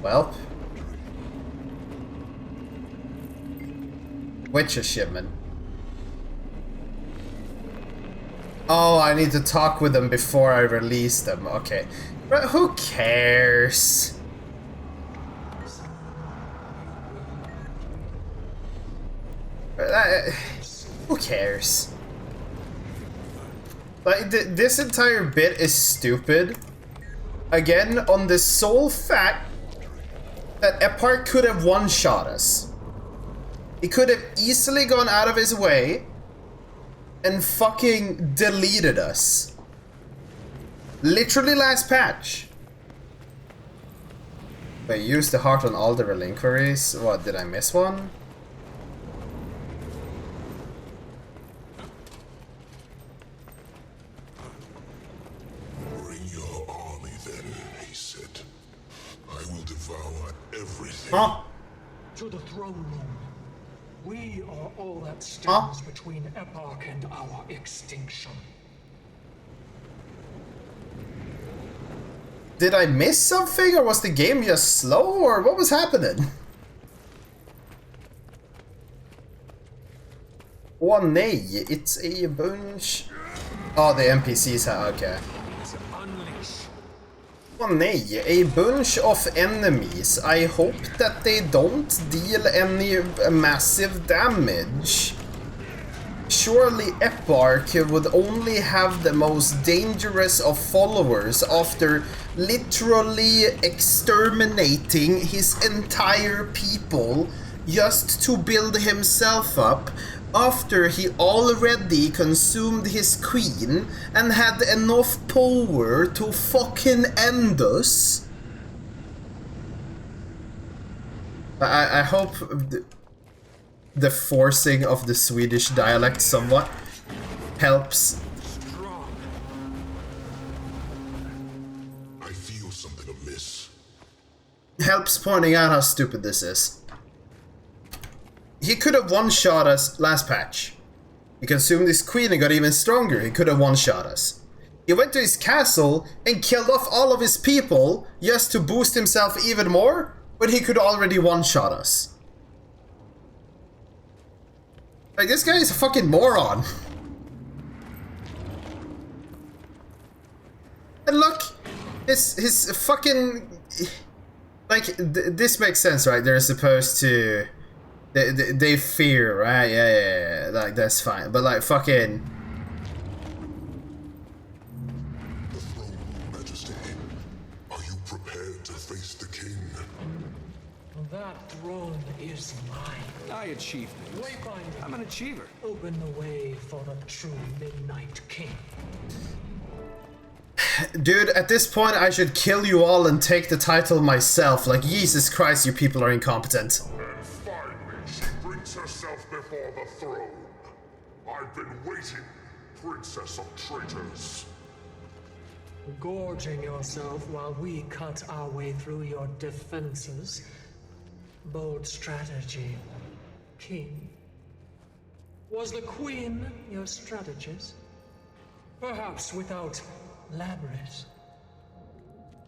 Well. Which achievement? Oh, I need to talk with them before I release them. Okay. But who cares? Who cares? Like, this entire bit is stupid. Again, on the sole fact that Eparch could have one-shot us. He could have easily gone out of his way and fucking deleted us. Literally last patch. Wait, use the heart on all the relinqueries? What, did I miss one? Bring your army then, he said. I will devour everything. Huh? To the throne room. We are all that stands between Eparch and our extinction. Did I miss something, or was the game just slow, or what was happening? Oh nej, it's a bunch. Oh, the NPCs have, okay. Oh nej, a bunch of enemies. I hope that they don't deal any massive damage. Surely Eparch would only have the most dangerous of followers after literally exterminating his entire people just to build himself up after he already consumed his queen and had enough power to fucking end us. I hope the forcing of the Swedish dialect somewhat helps. I feel something amiss. Helps pointing out how stupid this is. He could have one-shot us last patch. He consumed his queen and got even stronger. He could have one-shot us. He went to his castle and killed off all of his people just to boost himself even more, but he could already one-shot us. Like, this guy is a fucking moron. And look, his fucking... Like, this makes sense, right? They're supposed to... They fear, right? Yeah. Like, that's fine. But, like, fucking... The throne room, Majesty. Are you prepared to face the king? That throne is mine. I achieved things. Wayfinder, I'm an achiever. open the way for the true Midnight King. Dude, at this point, I should kill you all and take the title myself. Like, Jesus Christ, you people are incompetent. And finally, she brings herself before the throne. I've been waiting, Princess of Traitors. Gorging yourself while we cut our way through your defenses. Bold strategy, King. Was the Queen your strategist? Perhaps without Labyrinth.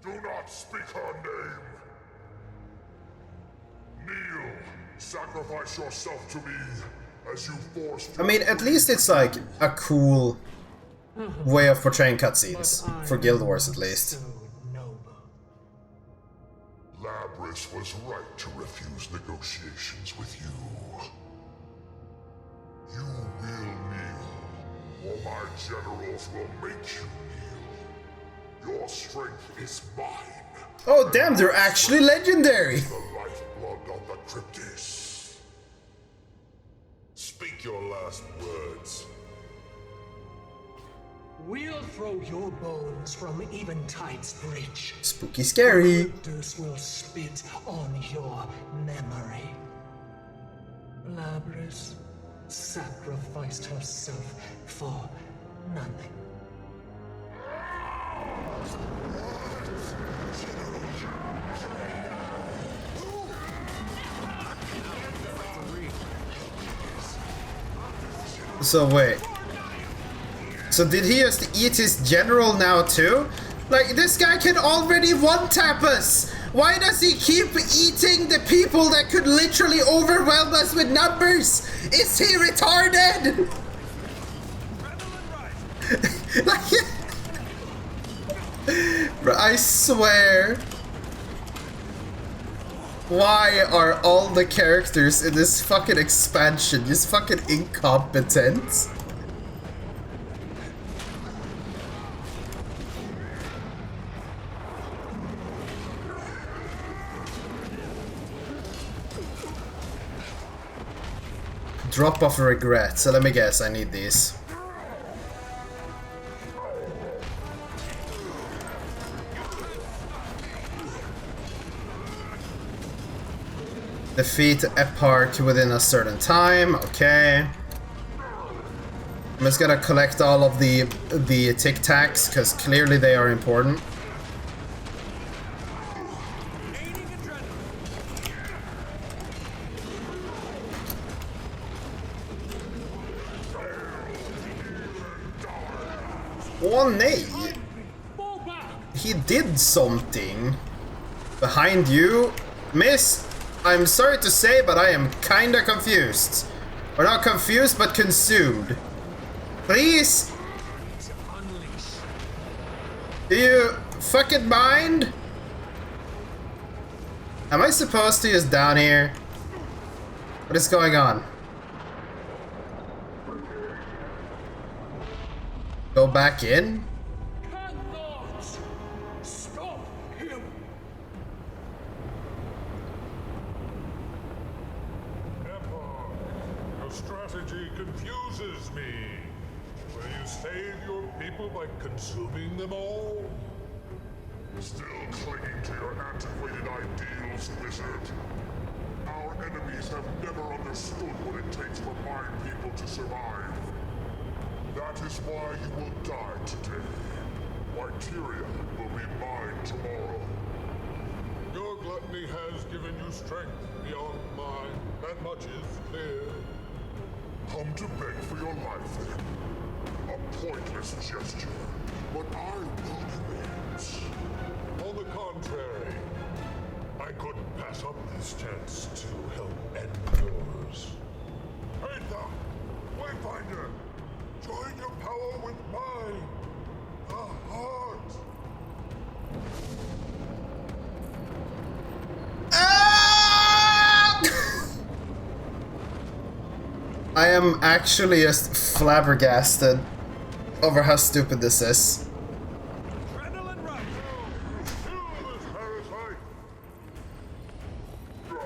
Do not speak her name. Kneel. Sacrifice yourself to me as you force. I mean, at least it's like a cool way of portraying cutscenes for Guild Wars, at least. So noble. Labrys was right to refuse negotiations with you. You will kneel, or my generals will make you kneel. Your strength is mine. Oh damn, they're actually legendary! The lifeblood of the Cryptis. Speak your last words. We'll throw your bones from Eventide's bridge. Spooky scary. Cryptus will spit on your memory. Labrys sacrificed herself for nothing. So wait. So did he just eat his general now too? Like, this guy can already one-tap us! Why does he keep eating the people that could literally overwhelm us with numbers? Is he retarded? Like, bro, I swear. Why are all the characters in this fucking expansion just fucking incompetent? Drop off regret, so let me guess, I need these. Defeat Eparch within a certain time, okay. I'm just gonna collect all of the Tic Tacs, because clearly they are important. Oh nej! He did something. Behind you? Miss, I'm sorry to say, but I am kinda confused. Or not confused, but consumed. Please? Do you fucking mind? Am I supposed to just down here? What is going on? Go back in? Cannot stop him. Eparch, your strategy confuses me. Will you save your people by consuming them all? Still clinging to your antiquated ideals, wizard. Our enemies have never understood what it takes for mine people to survive. That is why you will die today. Wyteria will be mine tomorrow. Your gluttony has given you strength beyond mine. That much is clear. Come to beg for your life, then. A pointless gesture, but I will commence. On the contrary, I couldn't pass up this chance to help end yours. Aether! Wayfinder! Join your power with mine! The heart! I am actually just flabbergasted over how stupid this is.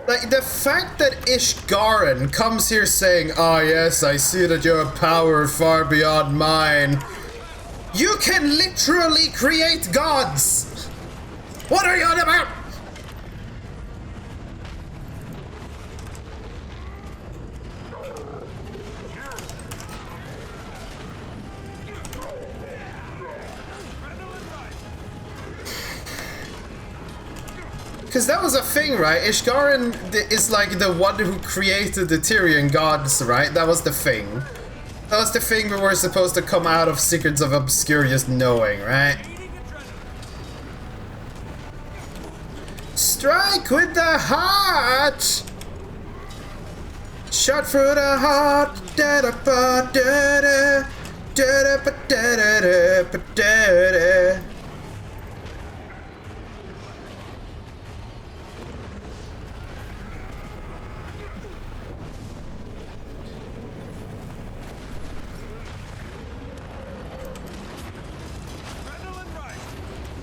Like, the fact that Ishgaren comes here saying, "Ah, yes, I see that you have power far beyond mine." You can literally create gods! What are you on about? Because that was a thing, right? Ishgaren is like the one who created the Tyrian gods, right? That was the thing. That was the thing we were supposed to come out of Secrets of Obscure just knowing, right? Strike with the heart! Shot through the heart. Da da ba da da. Da da ba da da da ba da da.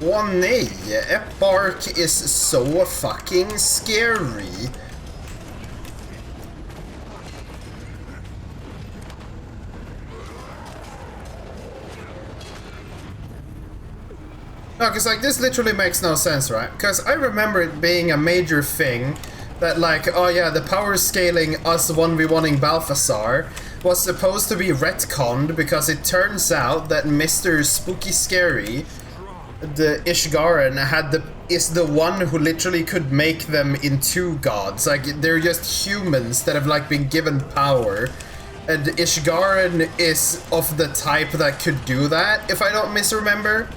Åh nej, Epark is so fucking scary. No, because like this literally makes no sense, right? Because I remember it being a major thing that like, oh yeah, the power scaling us 1v1ing Balthazar was supposed to be retconned because it turns out that Mr. Spooky Scary, the Ishgaren, is the one who literally could make them into gods. Like they're just humans that have like been given power. And Ishgaren is of the type that could do that, if I don't misremember.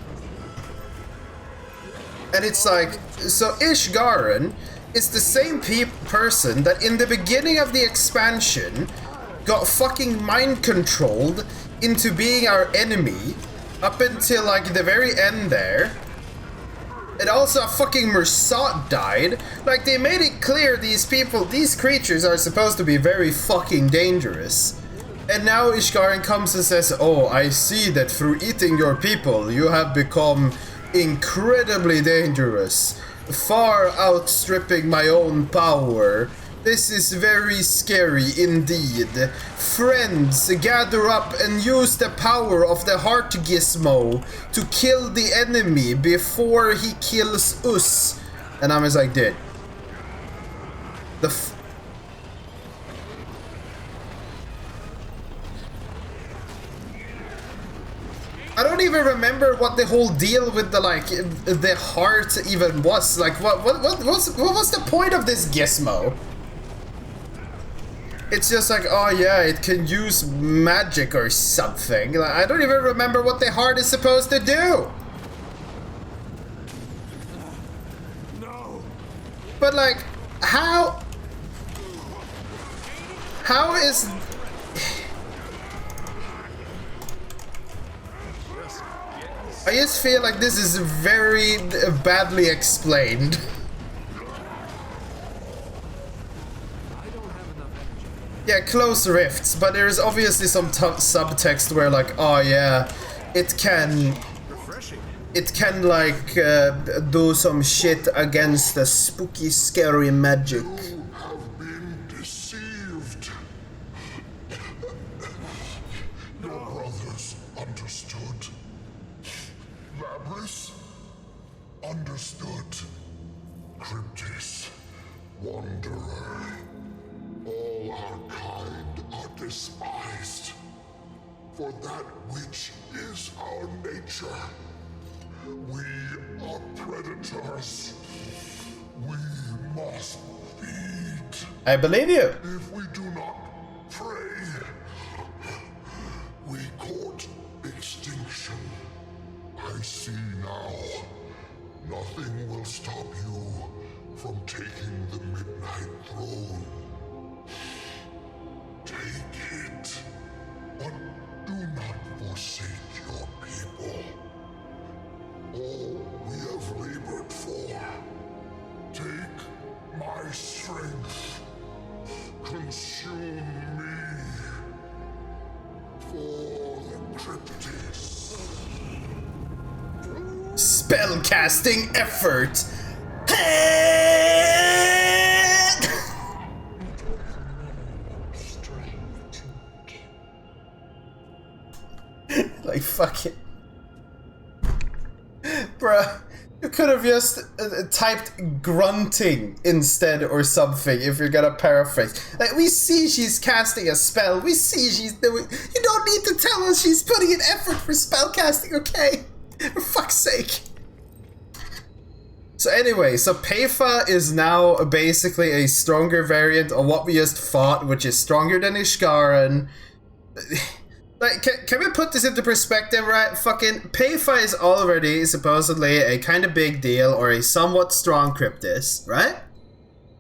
And it's like, so Ishgaren is the same person that in the beginning of the expansion got fucking mind controlled into being our enemy up until like the very end there. And also fucking Mersat died. Like they made it clear these creatures are supposed to be very fucking dangerous. And now Ishgaren comes and says, oh, I see that through eating your people you have become incredibly dangerous, far outstripping my own power. This is very scary indeed. Friends, gather up and use the power of the heart gizmo to kill the enemy before he kills us. And I'm just like, dude. I don't even remember what the whole deal with the like the heart even was. Like what was the point of this gizmo? It's just like, oh yeah, it can use magic or something. Like, I don't even remember what the heart is supposed to do. No. But like, how is I just feel like this is very badly explained. Yeah, close rifts, but there's obviously some subtext where like, oh yeah, it can like do some shit against the spooky, scary magic. You have been deceived. Your brothers understood. Labrys understood. Cryptis, wanderer. All our kind are despised. For that which is our nature. We are predators. We must feed. I believe you. If we do not pray, we court extinction. I see now. Nothing will stop you from taking the Midnight Throne. Take it, but do not forsake your people. All we have labored for. Take my strength. Consume me. For the Cryptis. Spellcasting effort. Like, fuck it. Bruh, you could have just typed grunting instead or something if you're gonna paraphrase. Like, we see she's casting a spell. We see she's doing... You don't need to tell us she's putting in effort for spellcasting, okay? For fuck's sake. So anyway, so Payfa is now basically a stronger variant of what we just fought, which is stronger than Ishgaren. Like, can we put this into perspective, right? Fucking Payfa is already supposedly a kind of big deal or a somewhat strong Cryptis, right?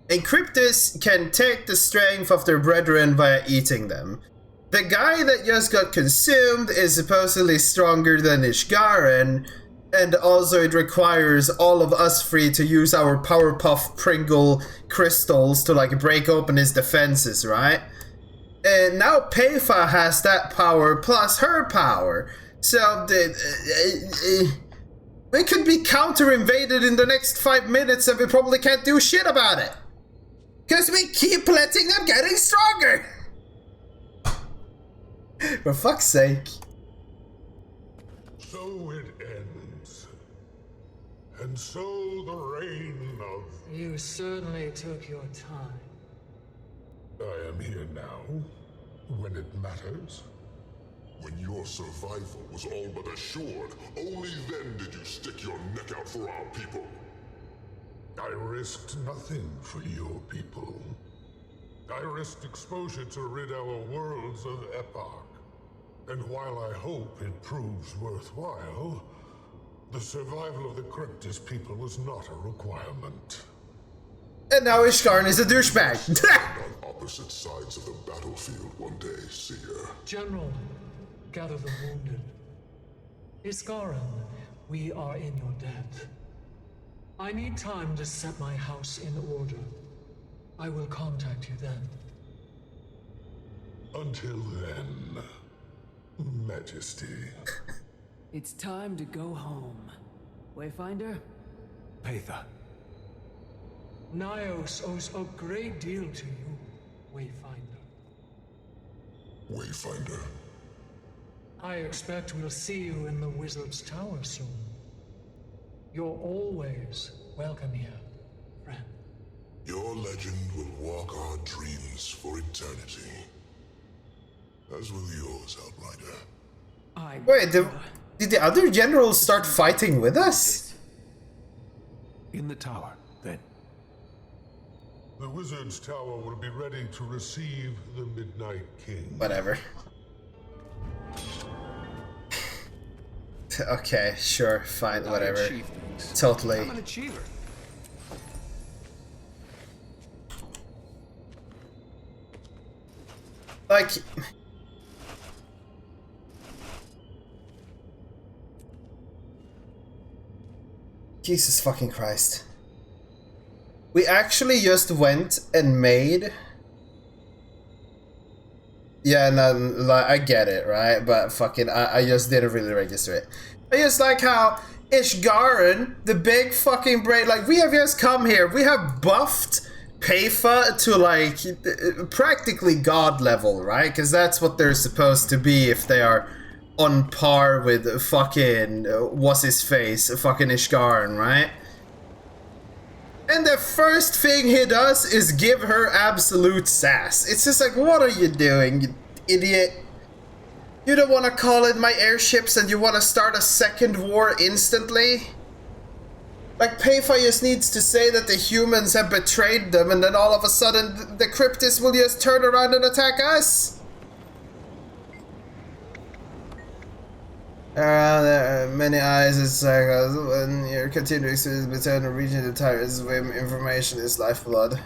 And Cryptus can take the strength of their brethren via eating them. The guy that just got consumed is supposedly stronger than Ishgaren, and also it requires all of us three to use our Powerpuff Pringle crystals to like break open his defenses, right? And now Peifa has that power plus her power. So we could be counter-invaded in the next 5 minutes and we probably can't do shit about it. Because we keep letting them getting stronger. For fuck's sake. So it ends. And so the reign of... You certainly took your time. I am here now, when it matters. When your survival was all but assured, only then did you stick your neck out for our people. I risked nothing for your people. I risked exposure to rid our worlds of Epoch. And while I hope it proves worthwhile, the survival of the Cryptus people was not a requirement. And now Ishgaren is a douchebag. On opposite sides of the battlefield one day, Seer. General, gather the wounded. Iskaran, we are in your debt. I need time to set my house in order. I will contact you then. Until then, Majesty. It's time to go home. Wayfinder? Peifa. Nios owes a great deal to you, Wayfinder. Wayfinder. I expect we'll see you in the Wizard's Tower soon. You're always welcome here, friend. Your legend will walk our dreams for eternity. As will yours, Outrider. Wait, did the other generals start fighting with us? In the tower, then. The Wizard's Tower will be ready to receive the Midnight King. Whatever. Okay, sure, fine, whatever. I achieve things. Totally. I'm an achiever. Like... Jesus fucking Christ. We actually just went and made... Yeah, no, like, I get it, right? But fucking, I just didn't really register it. I just like how Ishgaren, the big fucking brain, like, we have just come here, we have buffed Peifa to, like, practically god level, right? Because that's what they're supposed to be if they are on par with fucking, what's his face, fucking Ishgaren, right? And the first thing he does is give her absolute sass. It's just like, what are you doing, you idiot? You don't want to call in my airships and you want to start a second war instantly? Like, Peifa just needs to say that the humans have betrayed them and then all of a sudden the Cryptus will just turn around and attack us? There are many eyes and cycles when you're continuing to return to region the tyrants when information is lifeblood.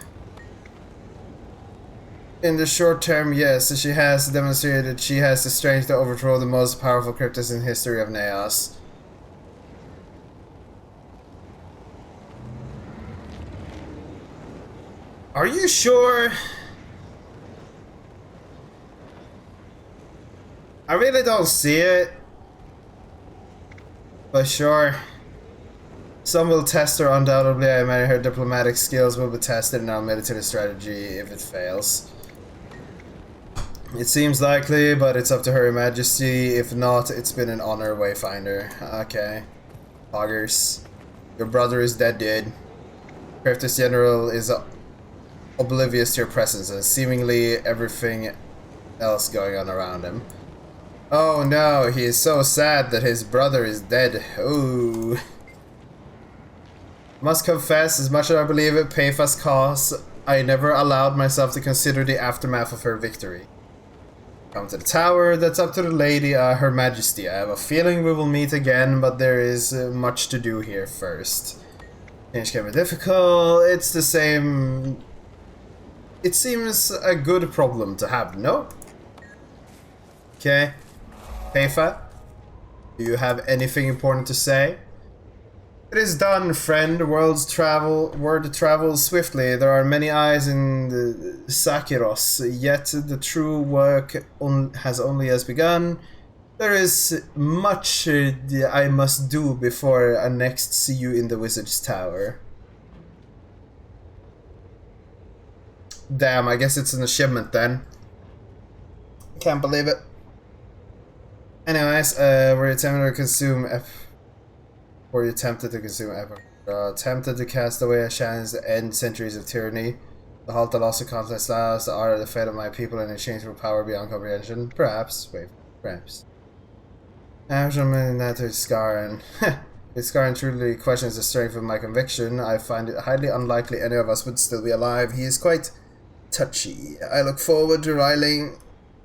In the short term, yes, she has demonstrated she has the strength to overthrow the most powerful Cryptus in history of Neos. Are you sure? I really don't see it. But sure. Some will test her undoubtedly. I imagine her diplomatic skills will be tested in our military strategy if it fails. It seems likely, but it's up to Her Majesty. If not, it's been an honor, Wayfinder. Okay. Poggers. Your brother is dead, dude. Cryptus General is oblivious to your presence and seemingly everything else going on around him. Oh no, he is so sad that his brother is dead. Ooh. Must confess, as much as I believe it, Peifa's cause, I never allowed myself to consider the aftermath of her victory. Come to the tower, that's up to the lady, Her Majesty. I have a feeling we will meet again, but there is much to do here first. Change can be difficult, it's the same It seems a good problem to have, no? Okay. Payfa, do you have anything important to say? It is done, friend. Word travels swiftly. There are many eyes in the Sakiros, yet the true work has only just begun. There is much I must do before I next see you in the Wizard's Tower. Damn, I guess it's an achievement then. Can't believe it. Anyways, were you tempted to consume tempted to cast away a chance to end centuries of tyranny? The halt that also countless lives, the art of the fate of my people in exchange for power beyond comprehension? Perhaps. Wait, perhaps. Gentlemen, that is Scaran. If Scaran truly questions the strength of my conviction, I find it highly unlikely any of us would still be alive. He is quite touchy. I look forward to riling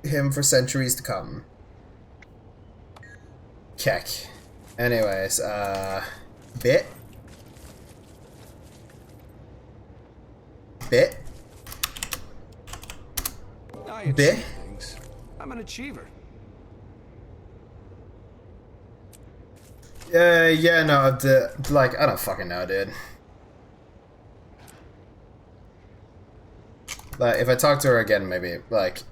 him for centuries to come. Keck. Anyways, bit. Bit. I achieve Bit. things. I'm an achiever. Yeah, no, like, I don't fucking know, dude. Like, if I talk to her again, maybe, like,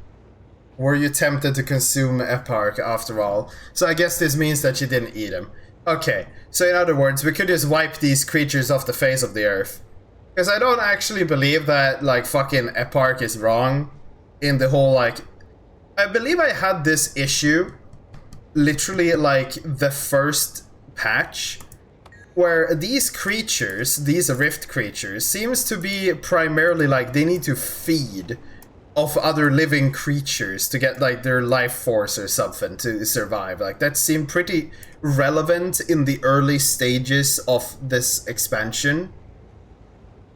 were you tempted to consume Eparch after all? So I guess this means that you didn't eat him. Okay, so in other words, we could just wipe these creatures off the face of the earth. Because I don't actually believe that, like, fucking Eparch is wrong in the whole, like... I believe I had this issue literally, like, the first patch, where these creatures, these rift creatures, seems to be primarily, like, they need to feed of other living creatures to get, like, their life force or something to survive. Like, that seemed pretty relevant in the early stages of this expansion.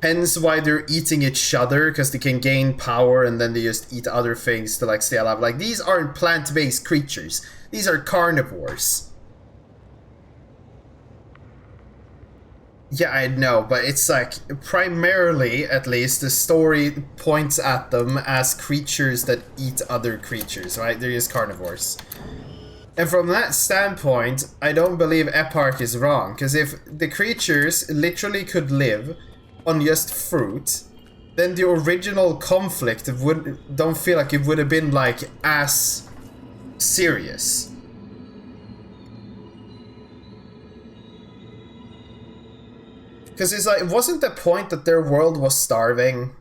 Hence why they're eating each other, because they can gain power and then they just eat other things to, like, stay alive. Like, these aren't plant-based creatures. These are carnivores. Yeah, I know, but it's like, primarily, at least, the story points at them as creatures that eat other creatures, right? They're just carnivores. And from that standpoint, I don't believe Eparch is wrong, because if the creatures literally could live on just fruit, then the original conflict don't feel like it would have been, like, as serious. Because it's like, wasn't the point that their world was starving?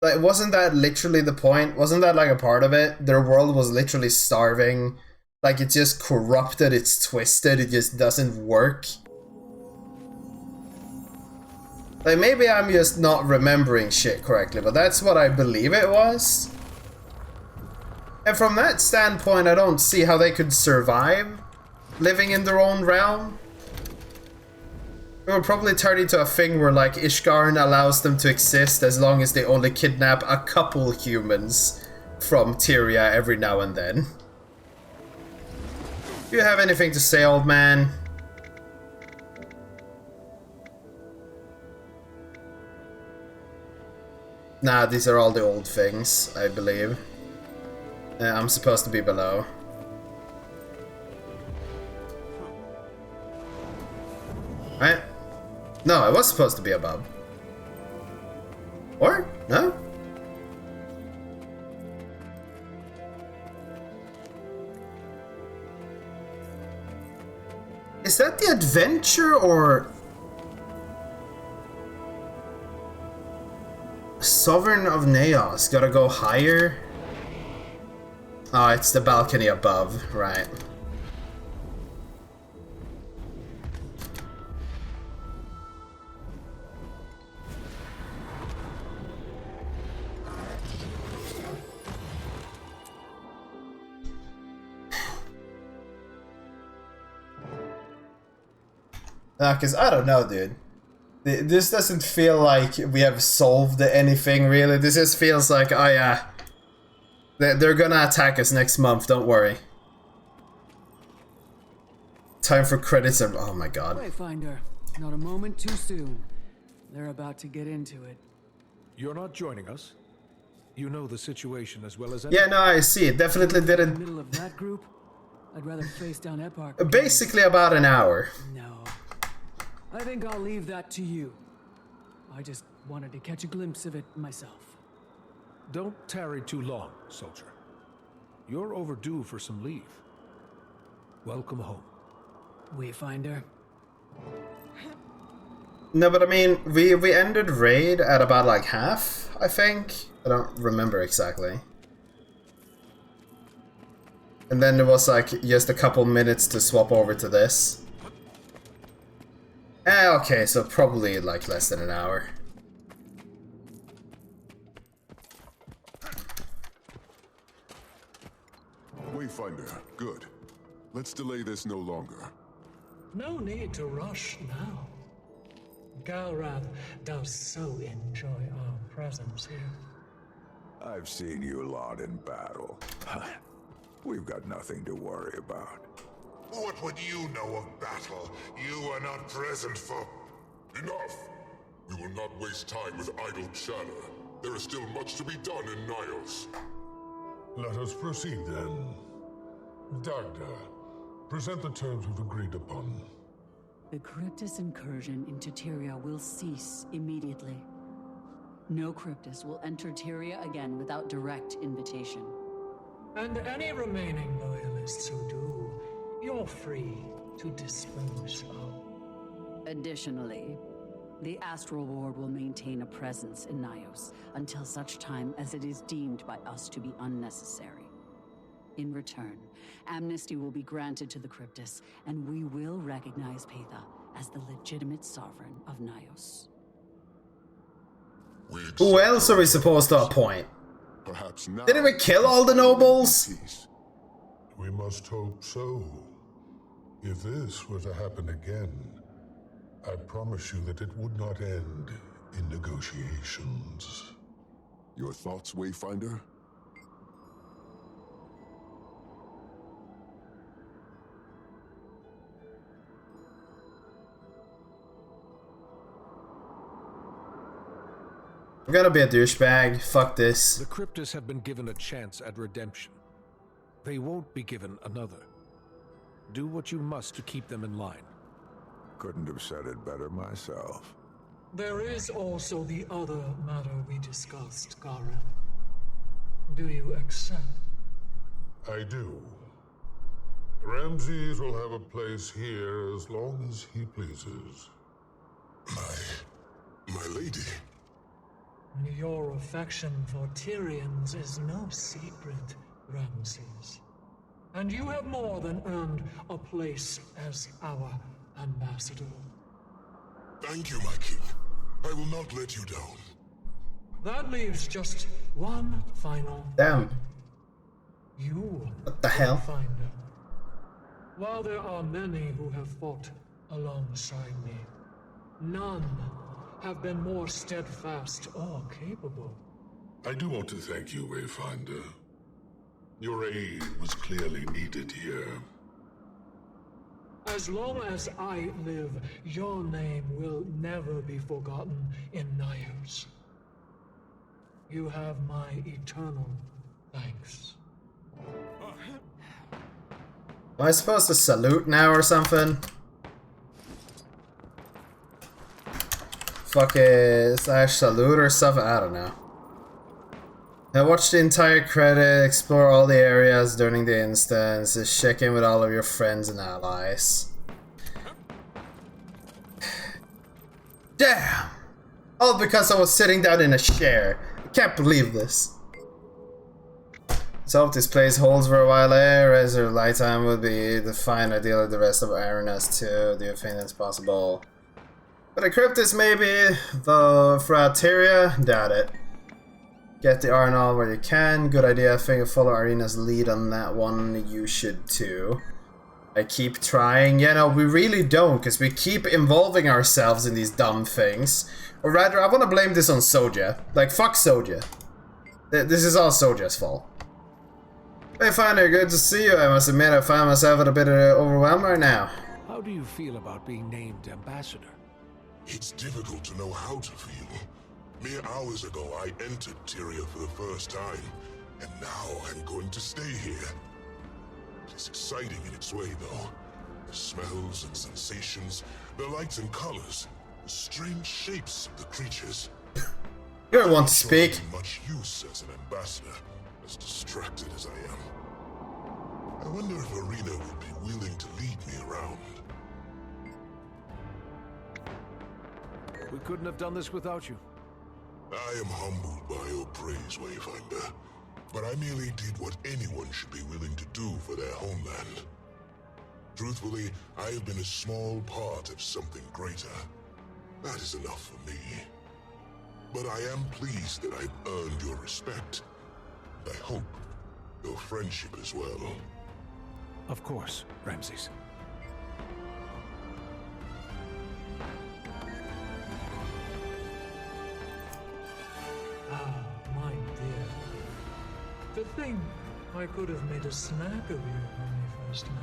Like, wasn't that literally the point? Wasn't that like a part of it? Their world was literally starving. Like, it's just corrupted, it's twisted, it just doesn't work. Like, maybe I'm just not remembering shit correctly, but that's what I believe it was. And from that standpoint, I don't see how they could survive living in their own realm. It would probably turn into a thing where, like, Ishgarn allows them to exist as long as they only kidnap a couple humans from Tyria every now and then. Do you have anything to say, old man? Nah, these are all the old things, I believe. I'm supposed to be below. Right? No, I was supposed to be above. Or? No? Is that the adventure or... Sovereign of Naos? Gotta go higher? Oh, it's the balcony above, right. Because I don't know, dude. This doesn't feel like we have solved anything, really. This just feels like, oh yeah, they're gonna attack us next month, don't worry. Time for credits and... oh my god. Wayfinder, not a moment too soon. They're about to get into it. You're not joining us? You know the situation as well as Yeah, no, I see. It definitely In the didn't. middle of that group, I'd rather face down Epark. Basically about an hour. No. I think I'll leave that to you. I just wanted to catch a glimpse of it myself. Don't tarry too long, soldier. You're overdue for some leave. Welcome home. Wayfinder. No, but I mean, we ended raid at about like half, I think. I don't remember exactly. And then there was like just a couple minutes to swap over to this. Okay, so probably like less than an hour. Wayfinder, good. Let's delay this no longer. No need to rush now. Galrath does so enjoy our presence here. I've seen you lot in battle. We've got nothing to worry about. What would you know of battle? You were not present for... Enough! We will not waste time with idle chatter. There is still much to be done in Nios. Let us proceed then. Dagda, present the terms we've agreed upon. The Cryptus incursion into Tyria will cease immediately. No Cryptus will enter Tyria again without direct invitation. And any remaining loyalists who do, you're free to dispose of. Additionally, the Astral Ward will maintain a presence in Nios until such time as it is deemed by us to be unnecessary. In return, amnesty will be granted to the Cryptus, and we will recognize Paitha as the legitimate sovereign of Nios. Who else are we supposed to appoint? Perhaps now... Didn't we kill all the nobles? We must hope so. If this were to happen again, I promise you that it would not end in negotiations. Your thoughts, Wayfinder? I'm gonna be a douchebag. Fuck this. The Cryptus have been given a chance at redemption. They won't be given another. Do what you must to keep them in line. Couldn't have said it better myself. There is also the other matter we discussed, Garen. Do you accept? I do. Ramses will have a place here as long as he pleases. My lady. Your affection for Tyrians is no secret, Ramses. And you have more than earned a place as our ambassador. Thank you, my king. I will not let you down. That leaves just one final... Damn. You, What the hell? Wayfinder. While there are many who have fought alongside me, none have been more steadfast or capable. I do want to thank you, Wayfinder. Your aid was clearly needed here. As long as I live, your name will never be forgotten in Nios. You have my eternal thanks. Am I supposed to salute now or something? Fuck it, slash salute or something? I don't know. I watched the entire credit, explore all the areas during the instance, just check in with all of your friends and allies. Damn! All because I was sitting down in a chair. I can't believe this. So if this place holds for a while there, as her lifetime would be the fine ideal of the rest of Arenas too. Do you think that's possible? But a Cryptus maybe, though Frateria, doubt it. Get the Arnal where you can, good idea. I think follow Arena's lead on that one, you should too. I keep trying, yeah, no, we really don't, because we keep involving ourselves in these dumb things. Or rather, I want to blame this on Soja. Like, fuck Soja. This is all Soja's fault. Hey, Finder, good to see you. I must admit I find myself a bit overwhelmed right now. How do you feel about being named ambassador? It's difficult to know how to feel. Mere hours ago, I entered Tyria for the first time, and now I'm going to stay here. It's exciting in its way, though. The smells and sensations, the lights and colors, the strange shapes of the creatures. You don't want to speak. Much use as an ambassador, as distracted as I am. I wonder if Arena would be willing to lead me around. We couldn't have done this without you. I am humbled by your praise, Wayfinder, but I merely did what anyone should be willing to do for their homeland. Truthfully, I have been a small part of something greater. That is enough for me. But I am pleased that I've earned your respect. And I hope your friendship as well. Of course, Ramses. Ah, my dear. To think I could have made a snack of you when we first met.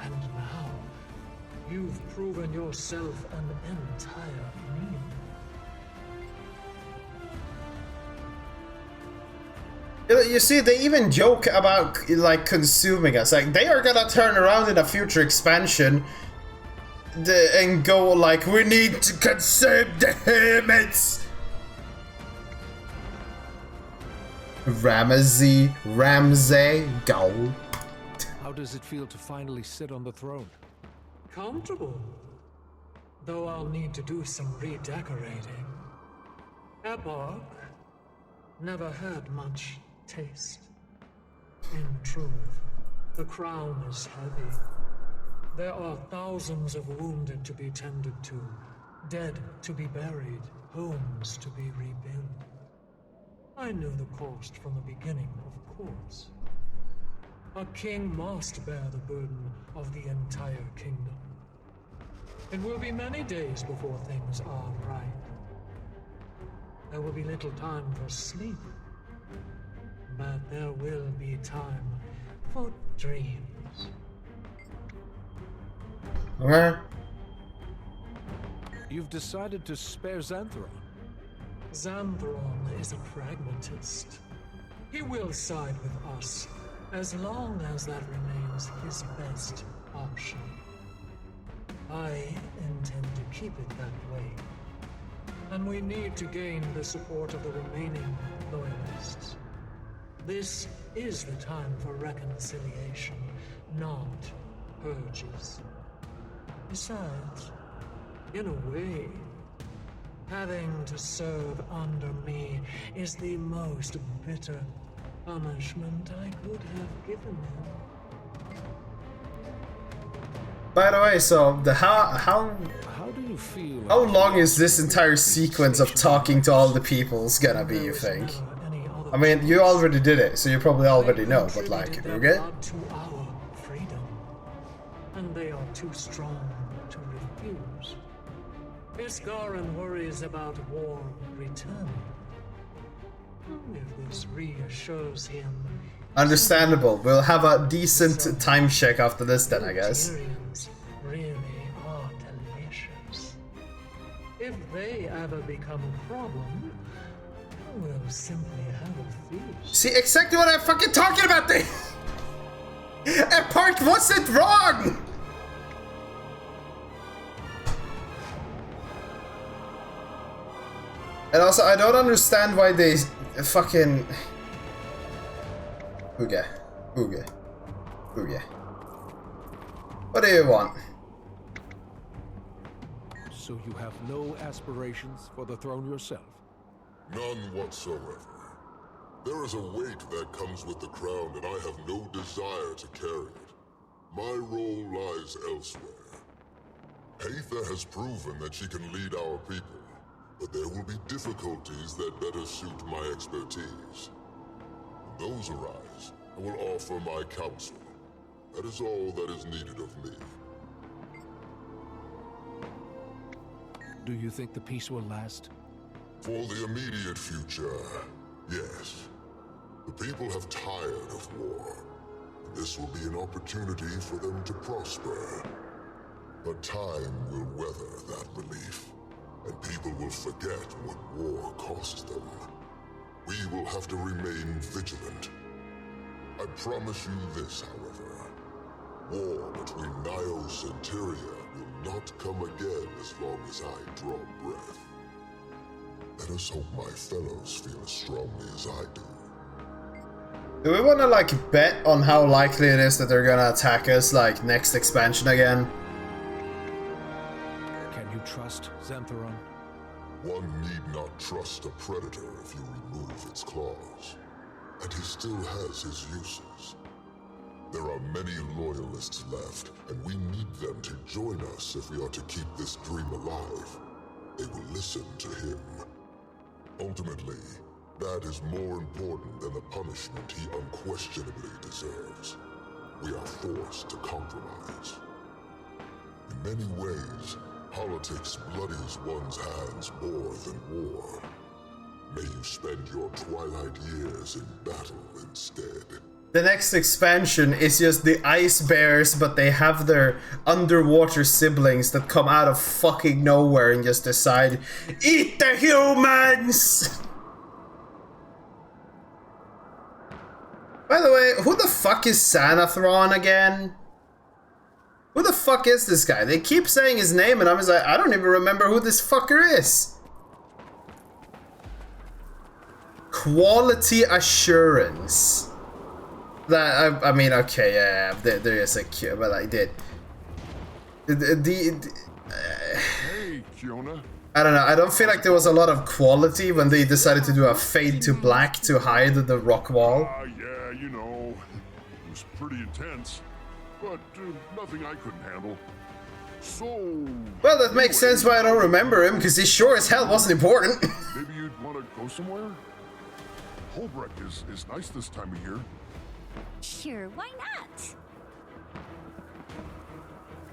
And now, you've proven yourself an entire meal. You see, they even joke about, like, consuming us. Like, they are gonna turn around in a future expansion and go, like, we need to consume the humans! Ramsay, go. How does it feel to finally sit on the throne? Comfortable. Though I'll need to do some redecorating. Epoch never had much taste. In truth, the crown is heavy. There are thousands of wounded to be tended to, dead to be buried, homes to be rebuilt. I knew the cost from the beginning, of course. A king must bear the burden of the entire kingdom. It will be many days before things are right. There will be little time for sleep. But there will be time for dreams. Okay. You've decided to spare Xanthron. Xanthron is a pragmatist. He will side with us, as long as that remains his best option. I intend to keep it that way. And we need to gain the support of the remaining loyalists. This is the time for reconciliation, not purges. Besides, in a way, having to serve under me is the most bitter punishment I could have given him. By the way, so the how do you feel? How long is this entire sequence of talking to all the peoples gonna be, you think? I mean, you already did it, so you probably already know, but like, okay? To our freedom, and they are too strong to refuse. Iskaran worries about war returning. If this reassures him, Understandable. We'll have a decent time check after this then, I guess. Tyrians really are delicious. If they ever become a problem, we'll simply have a feast. See, exactly what I'm fucking talking about there! That part wasn't wrong! And also, I don't understand why they fucking... Ooga. What do you want? So you have no aspirations for the throne yourself? None whatsoever. There is a weight that comes with the crown, and I have no desire to carry it. My role lies elsewhere. Haitha has proven that she can lead our people, but there will be difficulties that better suit my expertise. When those arise, I will offer my counsel. That is all that is needed of me. Do you think the peace will last? For the immediate future, yes. The people have tired of war. This will be an opportunity for them to prosper. But time will weather that relief. and people will forget what war cost them. We will have to remain vigilant. I promise you this, however. War between Nios and Tyria will not come again as long as I draw breath. Let us hope my fellows feel as strongly as I do. Do we want to, like, bet on how likely it is that they're gonna attack us, like, next expansion again? Can you trust Xantheron? One need not trust a predator if you remove its claws. And he still has his uses. There are many loyalists left, and we need them to join us if we are to keep this dream alive. They will listen to him. Ultimately, that is more important than the punishment he unquestionably deserves. We are forced to compromise. In many ways, politics bloodies one's hands more than war. May you spend your twilight years in battle instead. The next expansion is just the ice bears, but they have their underwater siblings that come out of fucking nowhere and just decide, eat the humans! By the way, who the fuck is Xanathron again? Who the fuck is this guy? They keep saying his name and I'm just like, I don't even remember who this fucker is. Quality assurance. That I mean, okay, yeah, there is a cue, but I did. Hey, Kiona. I don't know. I don't feel like there was a lot of quality when they decided to do a fade to black to hide the rock wall. Yeah, you know, it was pretty intense, but nothing I couldn't handle. So. Well, that makes sense why I don't remember him, because he sure as hell wasn't important. Maybe you'd want to go somewhere. Holbrook is nice this time of year. Sure, why not?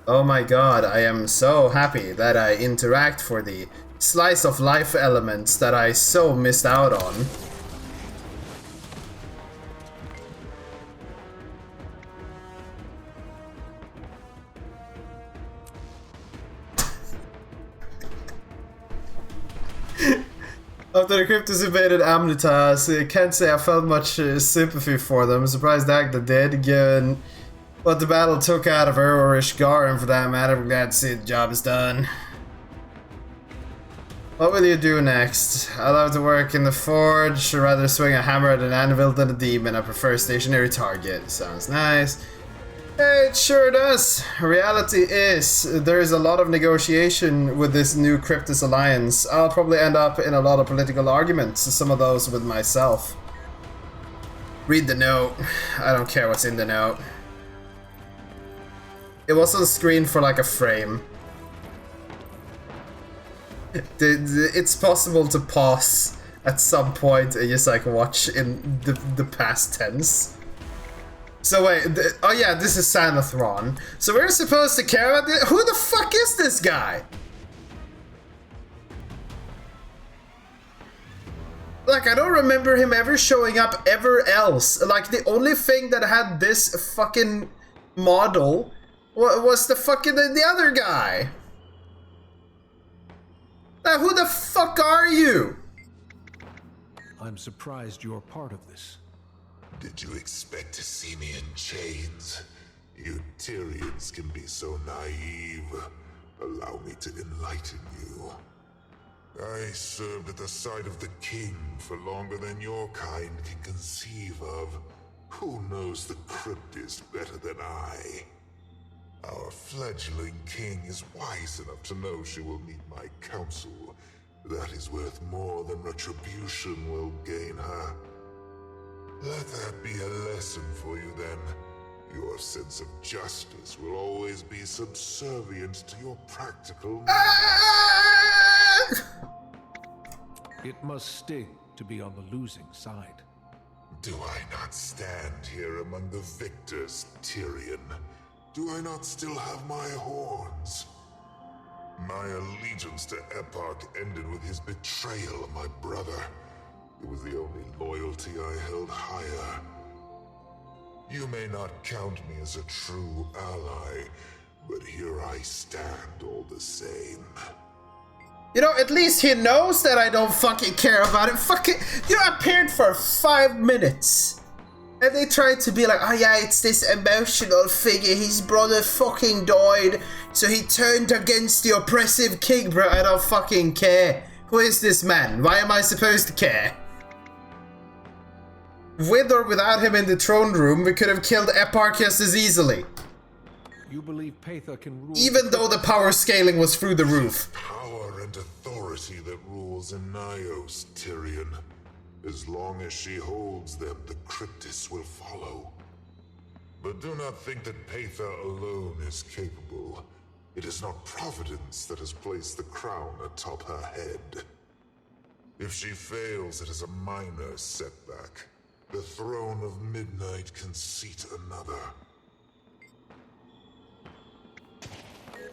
Oh my god, I am so happy that I interact for the slice of life elements that I so missed out on. After the Cryptos invaded Amnitas, I can't say I felt much sympathy for them. I'm surprised Agda did, given what the battle took out of her, or Ishgar, and for that matter, I'm glad to see the job is done. What will you do next? I love to work in the forge, or rather swing a hammer at an anvil than a demon. I prefer a stationary target. Sounds nice. It sure does. Reality is, there is a lot of negotiation with this new Cryptos alliance. I'll probably end up in a lot of political arguments, some of those with myself. Read the note. I don't care what's in the note. It was on screen for like a frame. It's possible to pause at some point and just like watch in the past tense. So wait, oh yeah, this is Xanathron. So we're supposed to care about this? Who the fuck is this guy? Like, I don't remember him ever showing up ever else. Like, the only thing that had this fucking model was the fucking the other guy. Who the fuck are you? I'm surprised you're part of this. Did you expect to see me in chains? You Tyrians can be so naive. Allow me to enlighten you. I served at the side of the king for longer than your kind can conceive of. Who knows the cryptist better than I? Our fledgling king is wise enough to know she will need my counsel. That is worth more than retribution will gain her. Let that be a lesson for you then. Your sense of justice will always be subservient to your practical needs. It must sting to be on the losing side. Do I not stand here among the victors, Tyrion? Do I not still have my horns? My allegiance to Epoch ended with his betrayal of my brother. It was the only loyalty I held higher. You may not count me as a true ally, but here I stand all the same. You know, at least he knows that I don't fucking care about it. Fucking, you know, I appeared for 5 minutes. And they tried to be like, oh yeah, it's this emotional figure. His brother fucking died, so he turned against the oppressive king, bro. I don't fucking care. Who is this man? Why am I supposed to care? With or without him in the throne room, we could have killed Eparch just as easily. You believe Paitha can rule... Even though the power scaling was through the roof. Power and authority that rules in Nyos, Tyrion. As long as she holds them, the Cryptis will follow. But do not think that Paitha alone is capable. It is not Providence that has placed the crown atop her head. If she fails, it is a minor setback. The throne of midnight can seat another.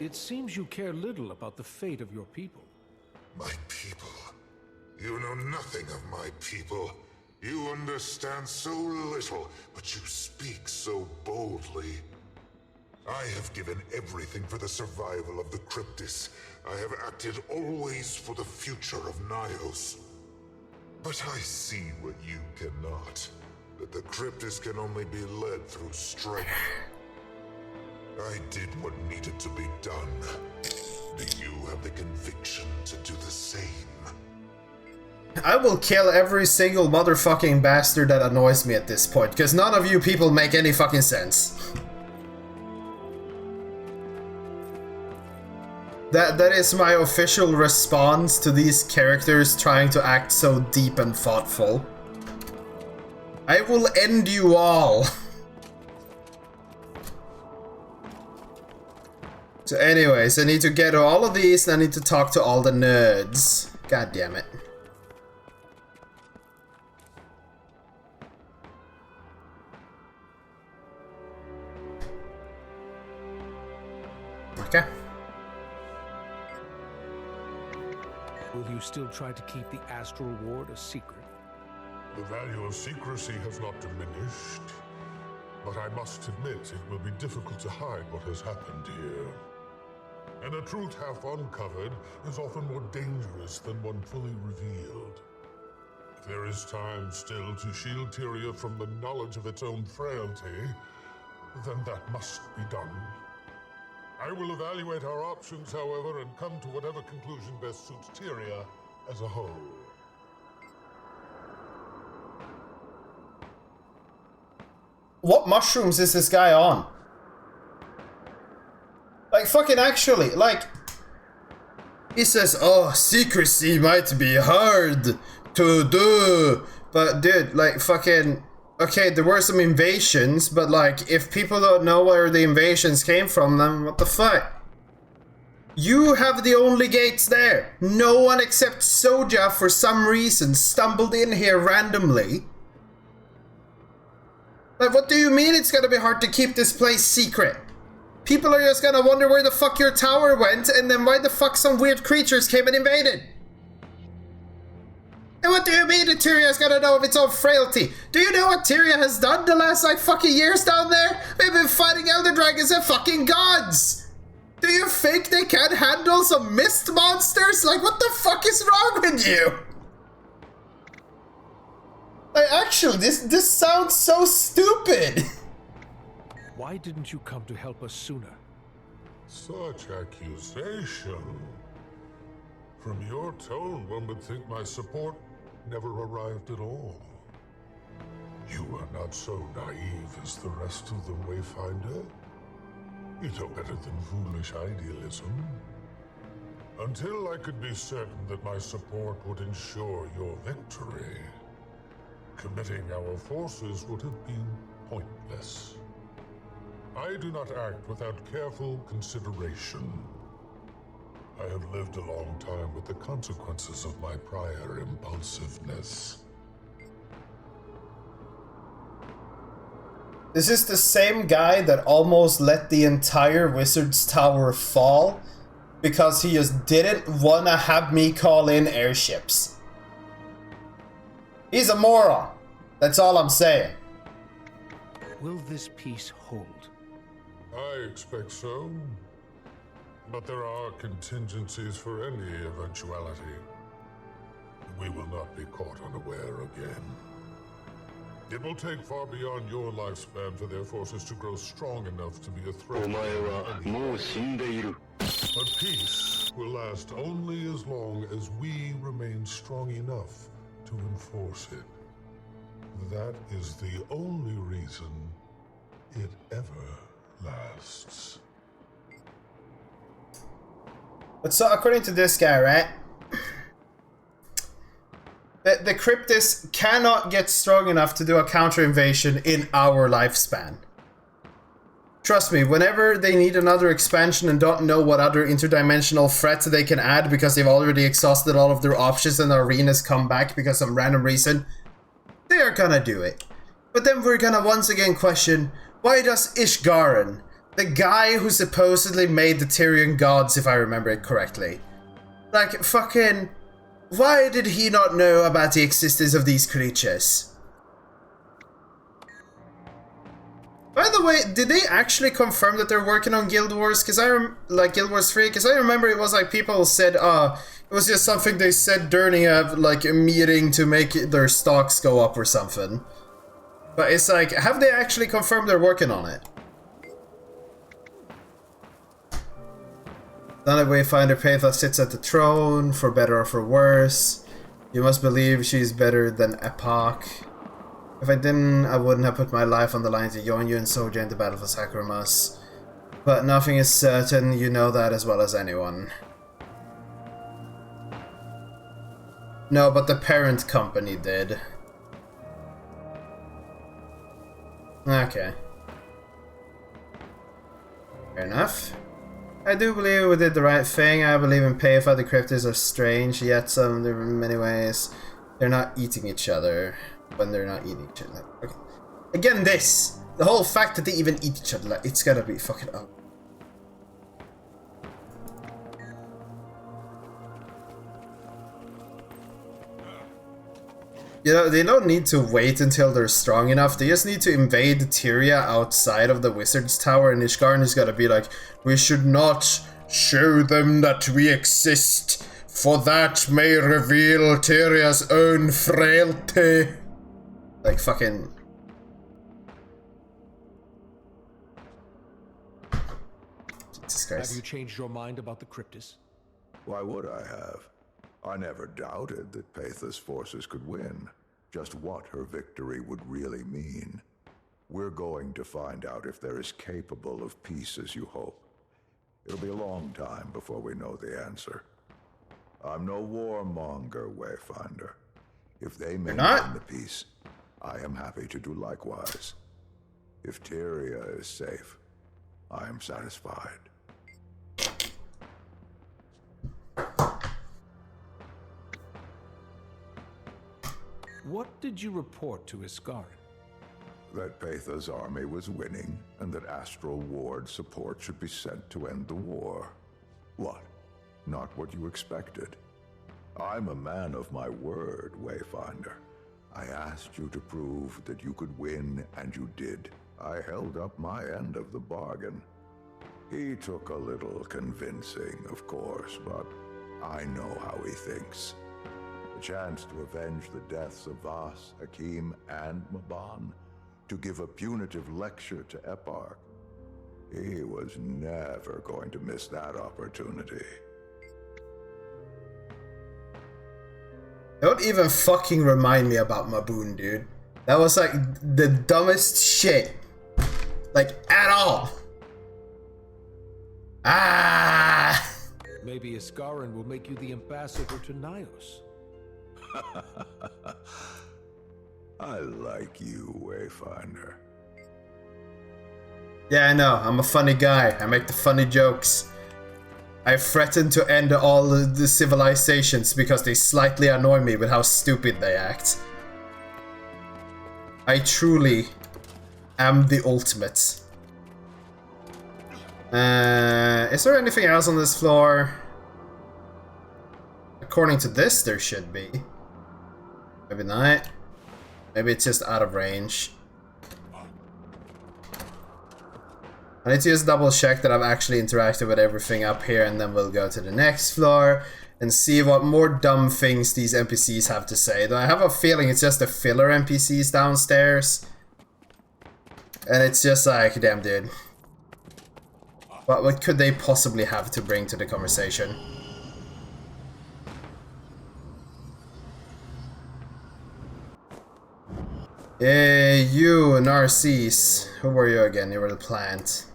It seems you care little about the fate of your people. My people? You know nothing of my people. You understand so little, but you speak so boldly. I have given everything for the survival of the Cryptis. I have acted always for the future of Nyos. But I see what you cannot. That the Cryptis can only be led through strength. I did what needed to be done. Do you have the conviction to do the same? I will kill every single motherfucking bastard that annoys me at this point, because none of you people make any fucking sense. That is my official response to these characters trying to act so deep and thoughtful. I will end you all. So anyways, I need to get all of these and I need to talk to all the nerds. God damn it. Okay. Will you still try to keep the Astral Ward a secret? The value of secrecy has not diminished, but I must admit it will be difficult to hide what has happened here. And a truth half uncovered is often more dangerous than one fully revealed. If there is time still to shield Tyria from the knowledge of its own frailty, then that must be done. I will evaluate our options, however, and come to whatever conclusion best suits Tyria as a whole. What mushrooms is this guy on? Like, fucking actually, like... He says, oh, secrecy might be hard to do. But, dude, like, fucking... Okay, there were some invasions, but, like, if people don't know where the invasions came from, then what the fuck? You have the only gates there. No one except Soja, for some reason, stumbled in here randomly. Like, what do you mean it's gonna be hard to keep this place secret? People are just gonna wonder where the fuck your tower went, and then why the fuck some weird creatures came and invaded. And what do you mean that Tyria's gonna know of its own frailty? Do you know what Tyria has done the last, like, fucking years down there? They've been fighting elder dragons and fucking gods! Do you think they can handle some mist monsters? Like, what the fuck is wrong with you? Like, actually, this sounds so stupid. Why didn't you come to help us sooner? Such accusation. From your tone, one would think my support never arrived at all. You are not so naive as the rest of them, Wayfinder. You know better than foolish idealism. Until I could be certain that my support would ensure your victory, committing our forces would have been pointless. I do not act without careful consideration. I have lived a long time with the consequences of my prior impulsiveness. This is the same guy that almost let the entire Wizard's Tower fall because he just didn't want to have me call in airships. He's a moron. That's all I'm saying. Will this peace hold? I expect so. But there are contingencies for any eventuality. We will not be caught unaware again. It will take far beyond your lifespan for their forces to grow strong enough to be a threat. But peace will last only as long as we remain strong enough to enforce it. That is the only reason it ever lasts. But so, according to this guy, right? The Cryptis cannot get strong enough to do a counter invasion in our lifespan. Trust me, whenever they need another expansion and don't know what other interdimensional threats they can add because they've already exhausted all of their options and the arenas come back because of some random reason, they are gonna do it. But then we're gonna once again question, why does Ishgaren, the guy who supposedly made the Tyrian gods, if I remember it correctly, like, fucking, why did he not know about the existence of these creatures? By the way, did they actually confirm that they're working on Guild Wars? Because like Guild Wars 3? Because I remember it was like people said, it was just something they said during a meeting to make their stocks go up or something. But it's like, have they actually confirmed they're working on it? None of Wayfinder Pathos sits at the throne, for better or for worse. You must believe she's better than Epoch. If I didn't, I wouldn't have put my life on the line to join you and soldier in the battle for Sakramas. But nothing is certain, you know that as well as anyone. No, but the parent company did. Okay. Fair enough. I do believe we did the right thing. I believe in Payfa. The cryptids are strange, yet some in many ways they're not eating each other when they're not eating each other. Okay. Again, this. The whole fact that they even eat each other, it's gotta be fucking up. You know, they don't need to wait until they're strong enough. They just need to invade Tyria outside of the Wizard's Tower, and Ishgaren is gonna be like, we should not show them that we exist, for that may reveal Tyria's own frailty. Like, fucking... Jesus Christ. Have you changed your mind about the Cryptis? Why would I have? I never doubted that Pathos forces could win. Just what her victory would really mean. We're going to find out if they're as capable of peace as you hope. It'll be a long time before we know the answer. I'm no warmonger, Wayfinder. If they maintain the peace, I am happy to do likewise. If Tyria is safe, I am satisfied. What did you report to Ishgaren? That Pathos' army was winning, and that Astral Ward support should be sent to end the war. What? Not what you expected? I'm a man of my word, Wayfinder. I asked you to prove that you could win, and you did. I held up my end of the bargain. He took a little convincing, of course, but I know how he thinks. The chance to avenge the deaths of Vas, Hakim, and Maban, to give a punitive lecture to Eparch. He was never going to miss that opportunity. Don't even fucking remind me about Maboon, dude. That was like the dumbest shit. Like, at all. Ah! Maybe Ishgaren will make you the ambassador to Nios. I like you, Wayfinder. Yeah, I know. I'm a funny guy. I make the funny jokes. I threaten to end all the civilizations because they slightly annoy me with how stupid they act. I truly am the ultimate. Is there anything else on this floor? According to this, there should be. Maybe not. Maybe it's just out of range. I need to just double check that I've actually interacted with everything up here, and then we'll go to the next floor and see what more dumb things these NPCs have to say. Though I have a feeling it's just the filler NPCs downstairs. And it's just like, damn dude. What could they possibly have to bring to the conversation? You, Narcisse. Who were you again? You were the plant.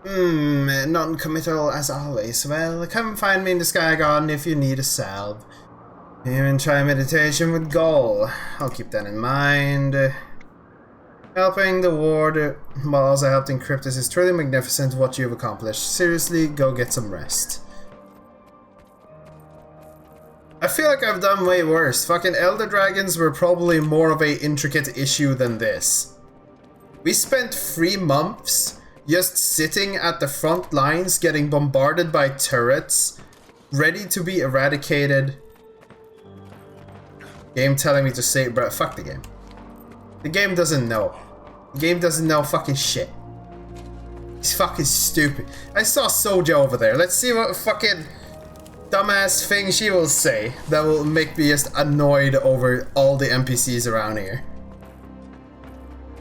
Non-committal as always. Well, come find me in the Sky Garden if you need a salve. Even try meditation with Goal. I'll keep that in mind. Helping the ward while also helping Cryptus is truly magnificent what you've accomplished. Seriously, go get some rest. I feel like I've done way worse. Fucking Elder Dragons were probably more of a intricate issue than this. We spent 3 months just sitting at the front lines getting bombarded by turrets, ready to be eradicated. Game telling me to say, bro, fuck the game. The game doesn't know. The game doesn't know fucking shit. It's fucking stupid. I saw Soja over there. Let's see what fucking dumbass thing she will say that will make me just annoyed over all the NPCs around here.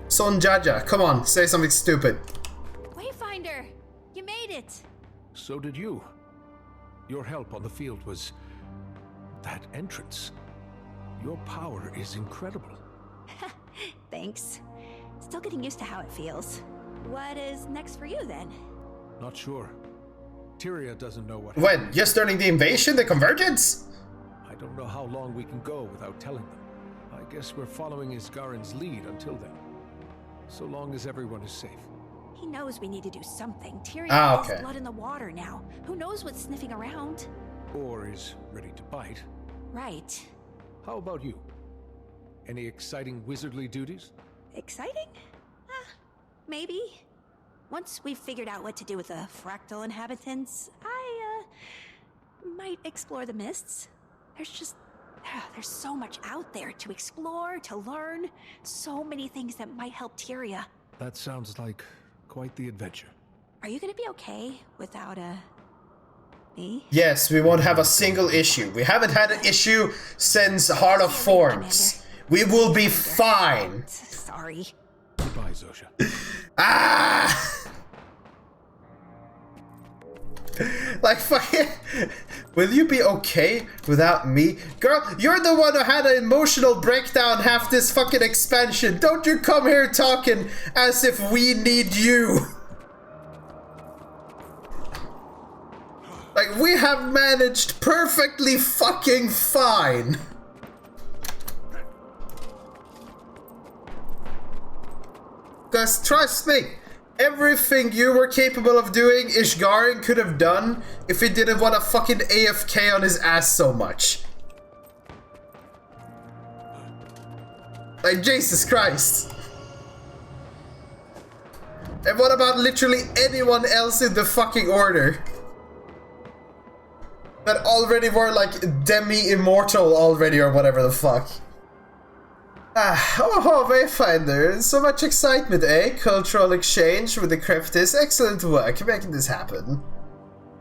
Son Jaja, come on, say something stupid. Wayfinder, you made it. So did you. Your help on the field was that entrance. Your power is incredible. Thanks. Still getting used to how it feels. What is next for you then? Not sure. Tyria doesn't know what When? happened. Just during the invasion? The convergence? I don't know how long we can go without telling them. I guess we're following Isgarin's lead until then. So long as everyone is safe. He knows we need to do something. Tyrion okay. has blood in the water now. Who knows what's sniffing around? Or is ready to bite. Right. How about you? Any exciting wizardly duties? Exciting? Maybe. Once we've figured out what to do with the fractal inhabitants, I, might explore the mists. There's so much out there to explore, to learn. So many things that might help Tyria. That sounds like quite the adventure. Are you gonna be okay without, me? Yes, we won't have a single issue. We haven't had an issue since Heart of Thorns. We will be fine. Sorry. Goodbye, Zosha. Like, fucking... Will you be okay without me? Girl, you're the one who had an emotional breakdown half this fucking expansion. Don't you come here talking as if we need you. Like, we have managed perfectly fucking fine. Because, trust me, everything you were capable of doing, Ishgaren could have done if he didn't want to fucking AFK on his ass so much. Like, Jesus Christ. And what about literally anyone else in the fucking order? That already were, like, demi-immortal already, or whatever the fuck. Oh, Wayfinder, so much excitement, eh? Cultural exchange with the Cryptis. Excellent work making this happen.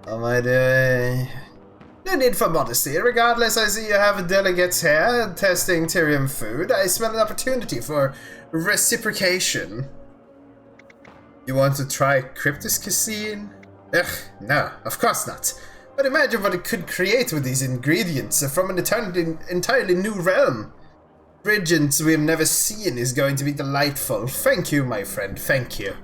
Oh my day. No need for modesty. Regardless, I see you have delegates here testing Tyrian food. I smell an opportunity for reciprocation. You want to try Cryptis cuisine? Ugh, no, of course not. But imagine what it could create with these ingredients from an entirely new realm. Regents we've never seen is going to be delightful. Thank you, my friend. Thank you.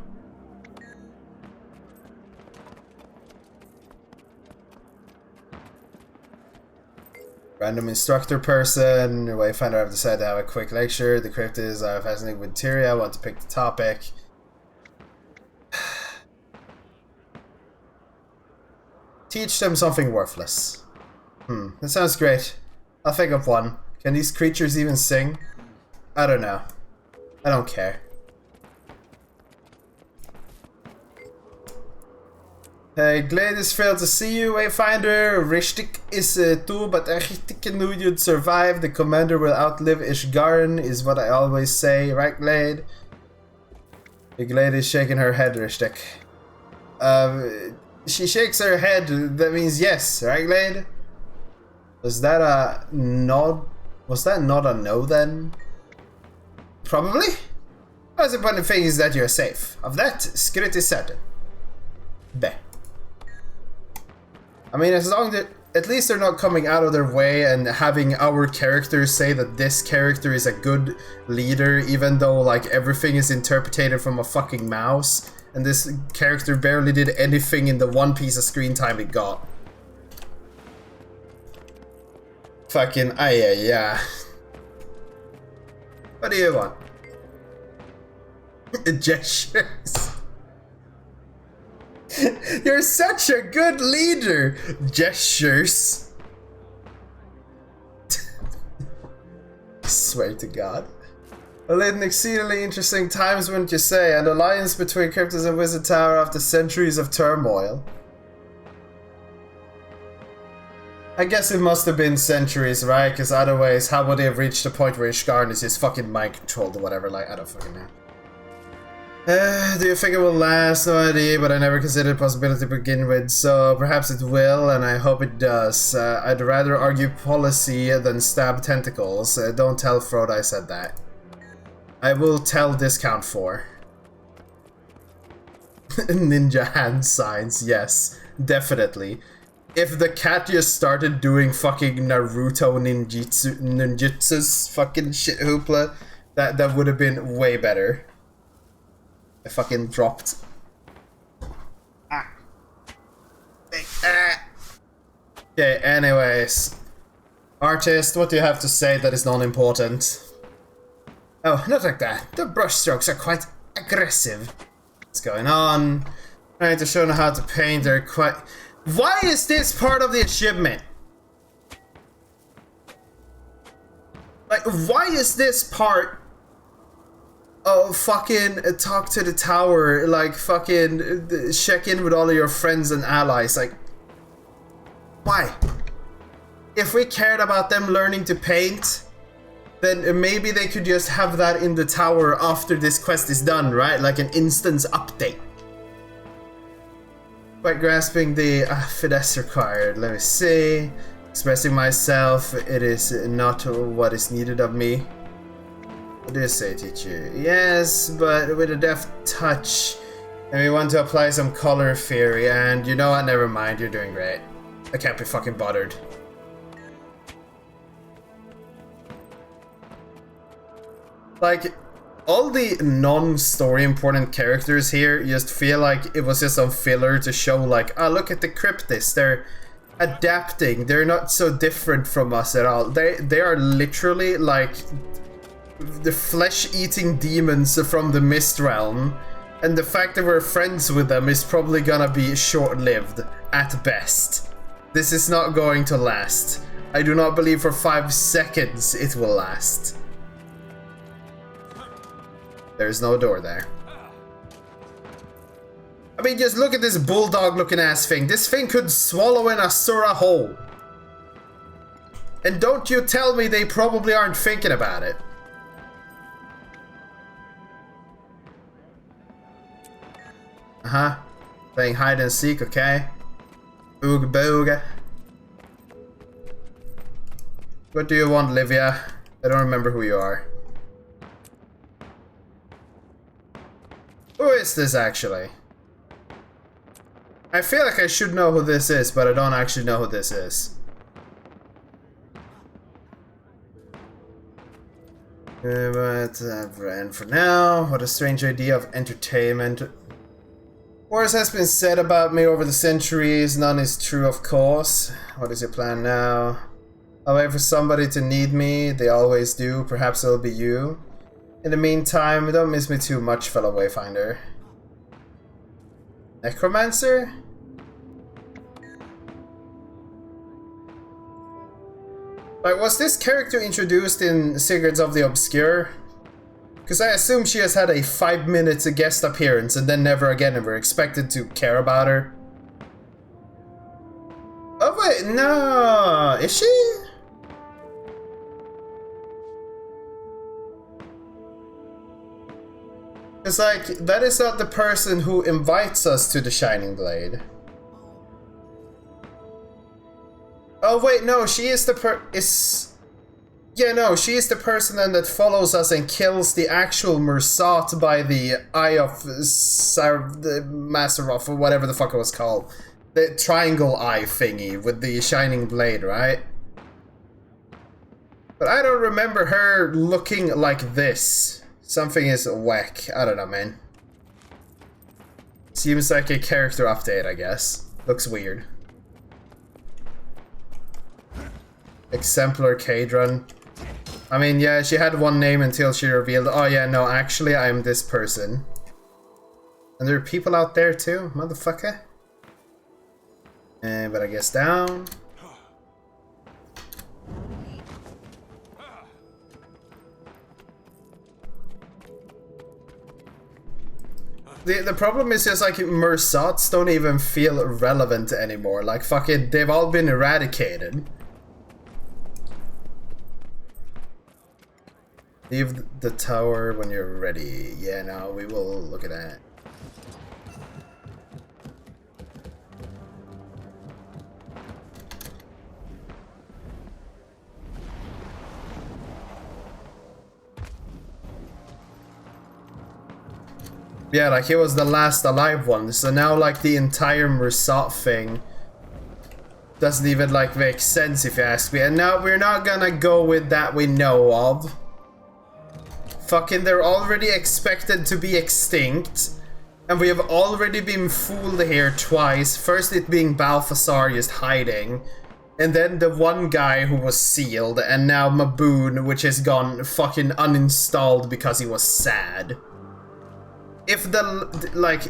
Random instructor person. Wayfinder have decided to have a quick lecture. The cryptids are fascinated with Tyria. I want to pick the topic. Teach them something worthless. That sounds great. I'll think of one. Can these creatures even sing? I don't know. I don't care. Hey, glad is thrilled to see you, Wayfinder. Richtig is too, but I knew you'd survive. The commander will outlive Ishgaren, is what I always say, right, Glade? Big lady's shaking her head, Rishtik. She shakes her head, that means yes, right, Glade? Was that a nod? Was that not a no then? Probably? Most important thing is that you're safe. Of that, Skrit is certain. Beh. I mean, as long as at least they're not coming out of their way and having our characters say that this character is a good leader, even though like everything is interpreted from a fucking mouse, and this character barely did anything in the one piece of screen time it got. Fucking yeah. What do you want? Gestures. You're such a good leader. Gestures. Swear to God. Well, in exceedingly interesting times, wouldn't you say? An alliance between Cryptos and Wizard Tower after centuries of turmoil. I guess it must have been centuries, right? Because otherwise, how would they have reached the point where Ishgarn is just fucking mind controlled or whatever? Like, I don't fucking know. Do you think it will last? No idea, but I never considered the possibility to begin with, so perhaps it will, and I hope it does. I'd rather argue policy than stab tentacles. Don't tell Frodo I said that. I will tell discount for. Ninja hand signs, yes, definitely. If the cat just started doing fucking Naruto ninjutsus fucking shit hoopla, that would have been way better. I fucking dropped. Okay, anyways. Artist, what do you have to say that is non-important? Oh, not like that. The brushstrokes are quite aggressive. What's going on? Trying to show them how to paint, they're quite... Why is this part of the achievement? Like, why is this part... Oh, fucking talk to the tower, like fucking check in with all of your friends and allies, like, why? If we cared about them learning to paint, then maybe they could just have that in the tower after this quest is done, right? Like an instance update. Quite grasping the finesse required, let me see. Expressing myself, it is not what is needed of me. What do you say, teacher? Yes, but with a deft touch. And we want to apply some color theory, and you know what? Never mind, you're doing great. I can't be fucking bothered. Like, all the non-story important characters here just feel like it was just some filler to show like, oh, look at the cryptists, they're adapting, they're not so different from us at all. They are literally like the flesh-eating demons from the Mist Realm, and the fact that we're friends with them is probably gonna be short-lived, at best. This is not going to last. I do not believe for 5 seconds it will last. There's no door there. I mean, just look at this bulldog-looking ass thing. This thing could swallow an Asura whole. And don't you tell me they probably aren't thinking about it. Uh-huh. Playing hide and seek, okay. Boog boog. What do you want, Livia? I don't remember who you are. Who is this, actually? I feel like I should know who this is, but I don't actually know who this is. And for now, what a strange idea of entertainment. Worse has been said about me over the centuries, none is true, of course. What is your plan now? I'll wait for somebody to need me, they always do, perhaps it'll be you. In the meantime, don't miss me too much, fellow Wayfinder. Necromancer? Like, was this character introduced in Secrets of the Obscure? Because I assume she has had a 5-minute guest appearance and then never again, and we're expected to care about her. Oh wait, no, is she? It's like, that is not the person who invites us to the Shining Blade. Oh wait, no, she is the yeah, no, she is the person then that follows us and kills the actual Mursat by the Eye of the Masaroff, or whatever the fuck it was called. The triangle eye thingy with the Shining Blade, right? But I don't remember her looking like this. Something is whack. I don't know, man. Seems like a character update, I guess. Looks weird. Exemplar Cadron. I mean, yeah, she had one name until she revealed, oh yeah, no, actually I'm this person. And there are people out there too, motherfucker. But I guess down. The problem is just like Mursats don't even feel relevant anymore. Like fucking, they've all been eradicated. Leave the tower when you're ready. Yeah, no, we will look at that. Yeah, like he was the last alive one, so now like the entire Mursat thing doesn't even like make sense if you ask me. And now we're not gonna go with that we know of. Fucking, they're already expected to be extinct, and we have already been fooled here twice. First it being Balthazar just hiding, and then the one guy who was sealed, and now Maboon, which has gone fucking uninstalled because he was sad. If the, like,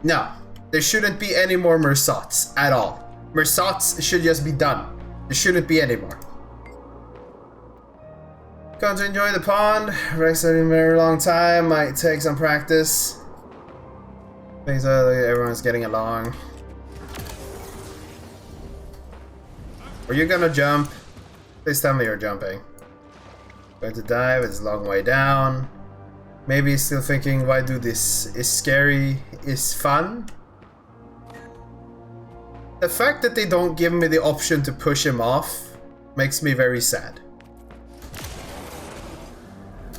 no, there shouldn't be any more Mursats at all. Mursats should just be done. There shouldn't be any more. Going to enjoy the pond. Rex had a very long time. Might take some practice. Thanks, everyone's getting along. Are you gonna jump? Please tell me you're jumping. Going to dive. It's a long way down. Maybe he's still thinking, why do this? Is scary, is fun? The fact that they don't give me the option to push him off makes me very sad.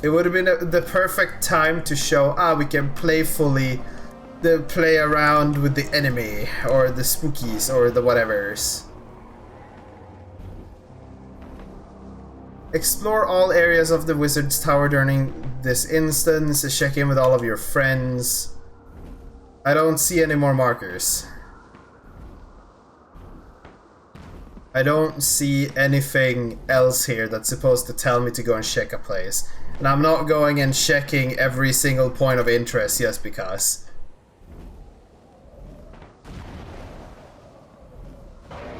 It would have been the perfect time to show, we can playfully play around with the enemy, or the spookies, or the whatevers. Explore all areas of the Wizard's Tower during this instance. Check in with all of your friends. I don't see any more markers. I don't see anything else here that's supposed to tell me to go and check a place. And I'm not going and checking every single point of interest just because.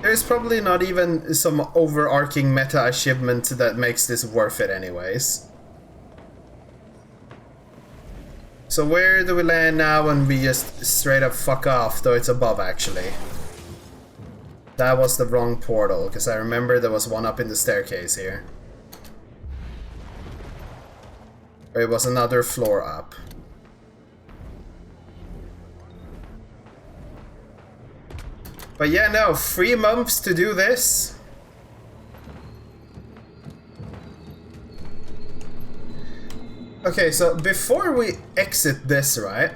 There's probably not even some overarching meta achievement that makes this worth it anyways. So where do we land now when we just straight up fuck off, though it's above actually? That was the wrong portal, because I remember there was one up in the staircase here. Or it was another floor up. But yeah, no, 3 months to do this. Okay, so before we exit this, right?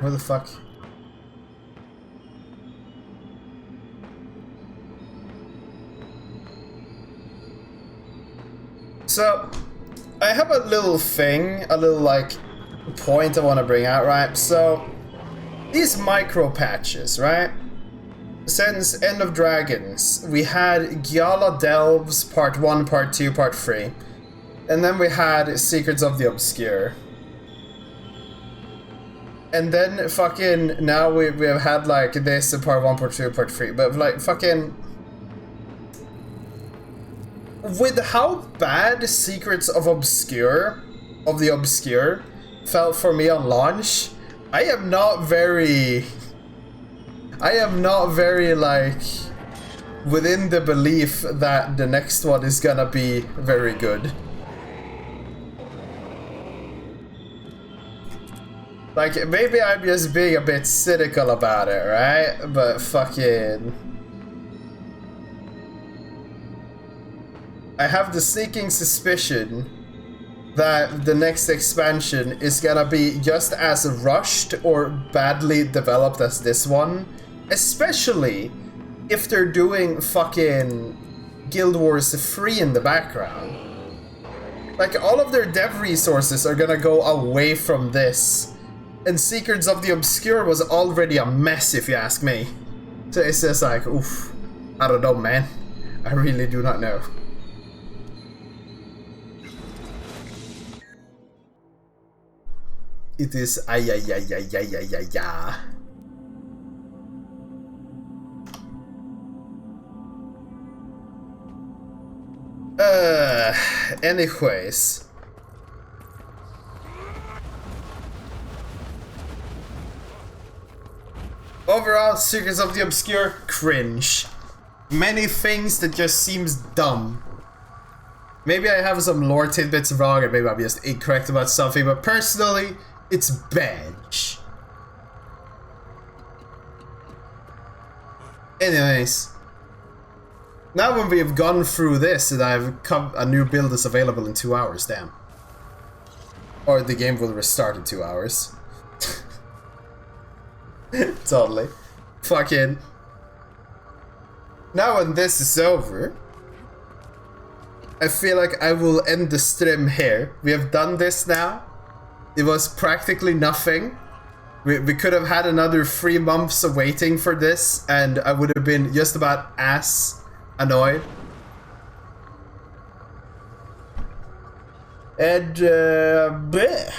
Where the fuck? So, I have a little thing, a little like point I want to bring out, right? So, these micro patches, right? Since End of Dragons, we had Giala Delves Part 1, Part 2, Part 3. And then we had Secrets of the Obscure. And then fucking, now we have had like this Part 1, Part 2, Part 3. But like fucking... with how bad Secrets of the Obscure felt for me on launch, I am not very like within the belief that the next one is gonna be very good. Like, maybe I'm just being a bit cynical about it, right? But fucking... I have the sneaking suspicion that the next expansion is gonna be just as rushed or badly developed as this one. Especially if they're doing fucking Guild Wars 3 in the background. Like, all of their dev resources are gonna go away from this. And Secrets of the Obscure was already a mess, if you ask me. So it's just like, oof. I don't know, man. I really do not know. It is ay. Anyways. Overall, Secrets of the Obscure, cringe. Many things that just seems dumb. Maybe I have some lore tidbits wrong and maybe I'm just incorrect about something, but personally, it's bad. Anyways. Now when we have gone through this and I've come, a new build is available in 2 hours, damn. Or the game will restart in 2 hours. Totally. Fucking. Now when this is over, I feel like I will end the stream here. We have done this now. It was practically nothing. We could have had another 3 months of waiting for this and I would have been just about as annoyed. And bleh.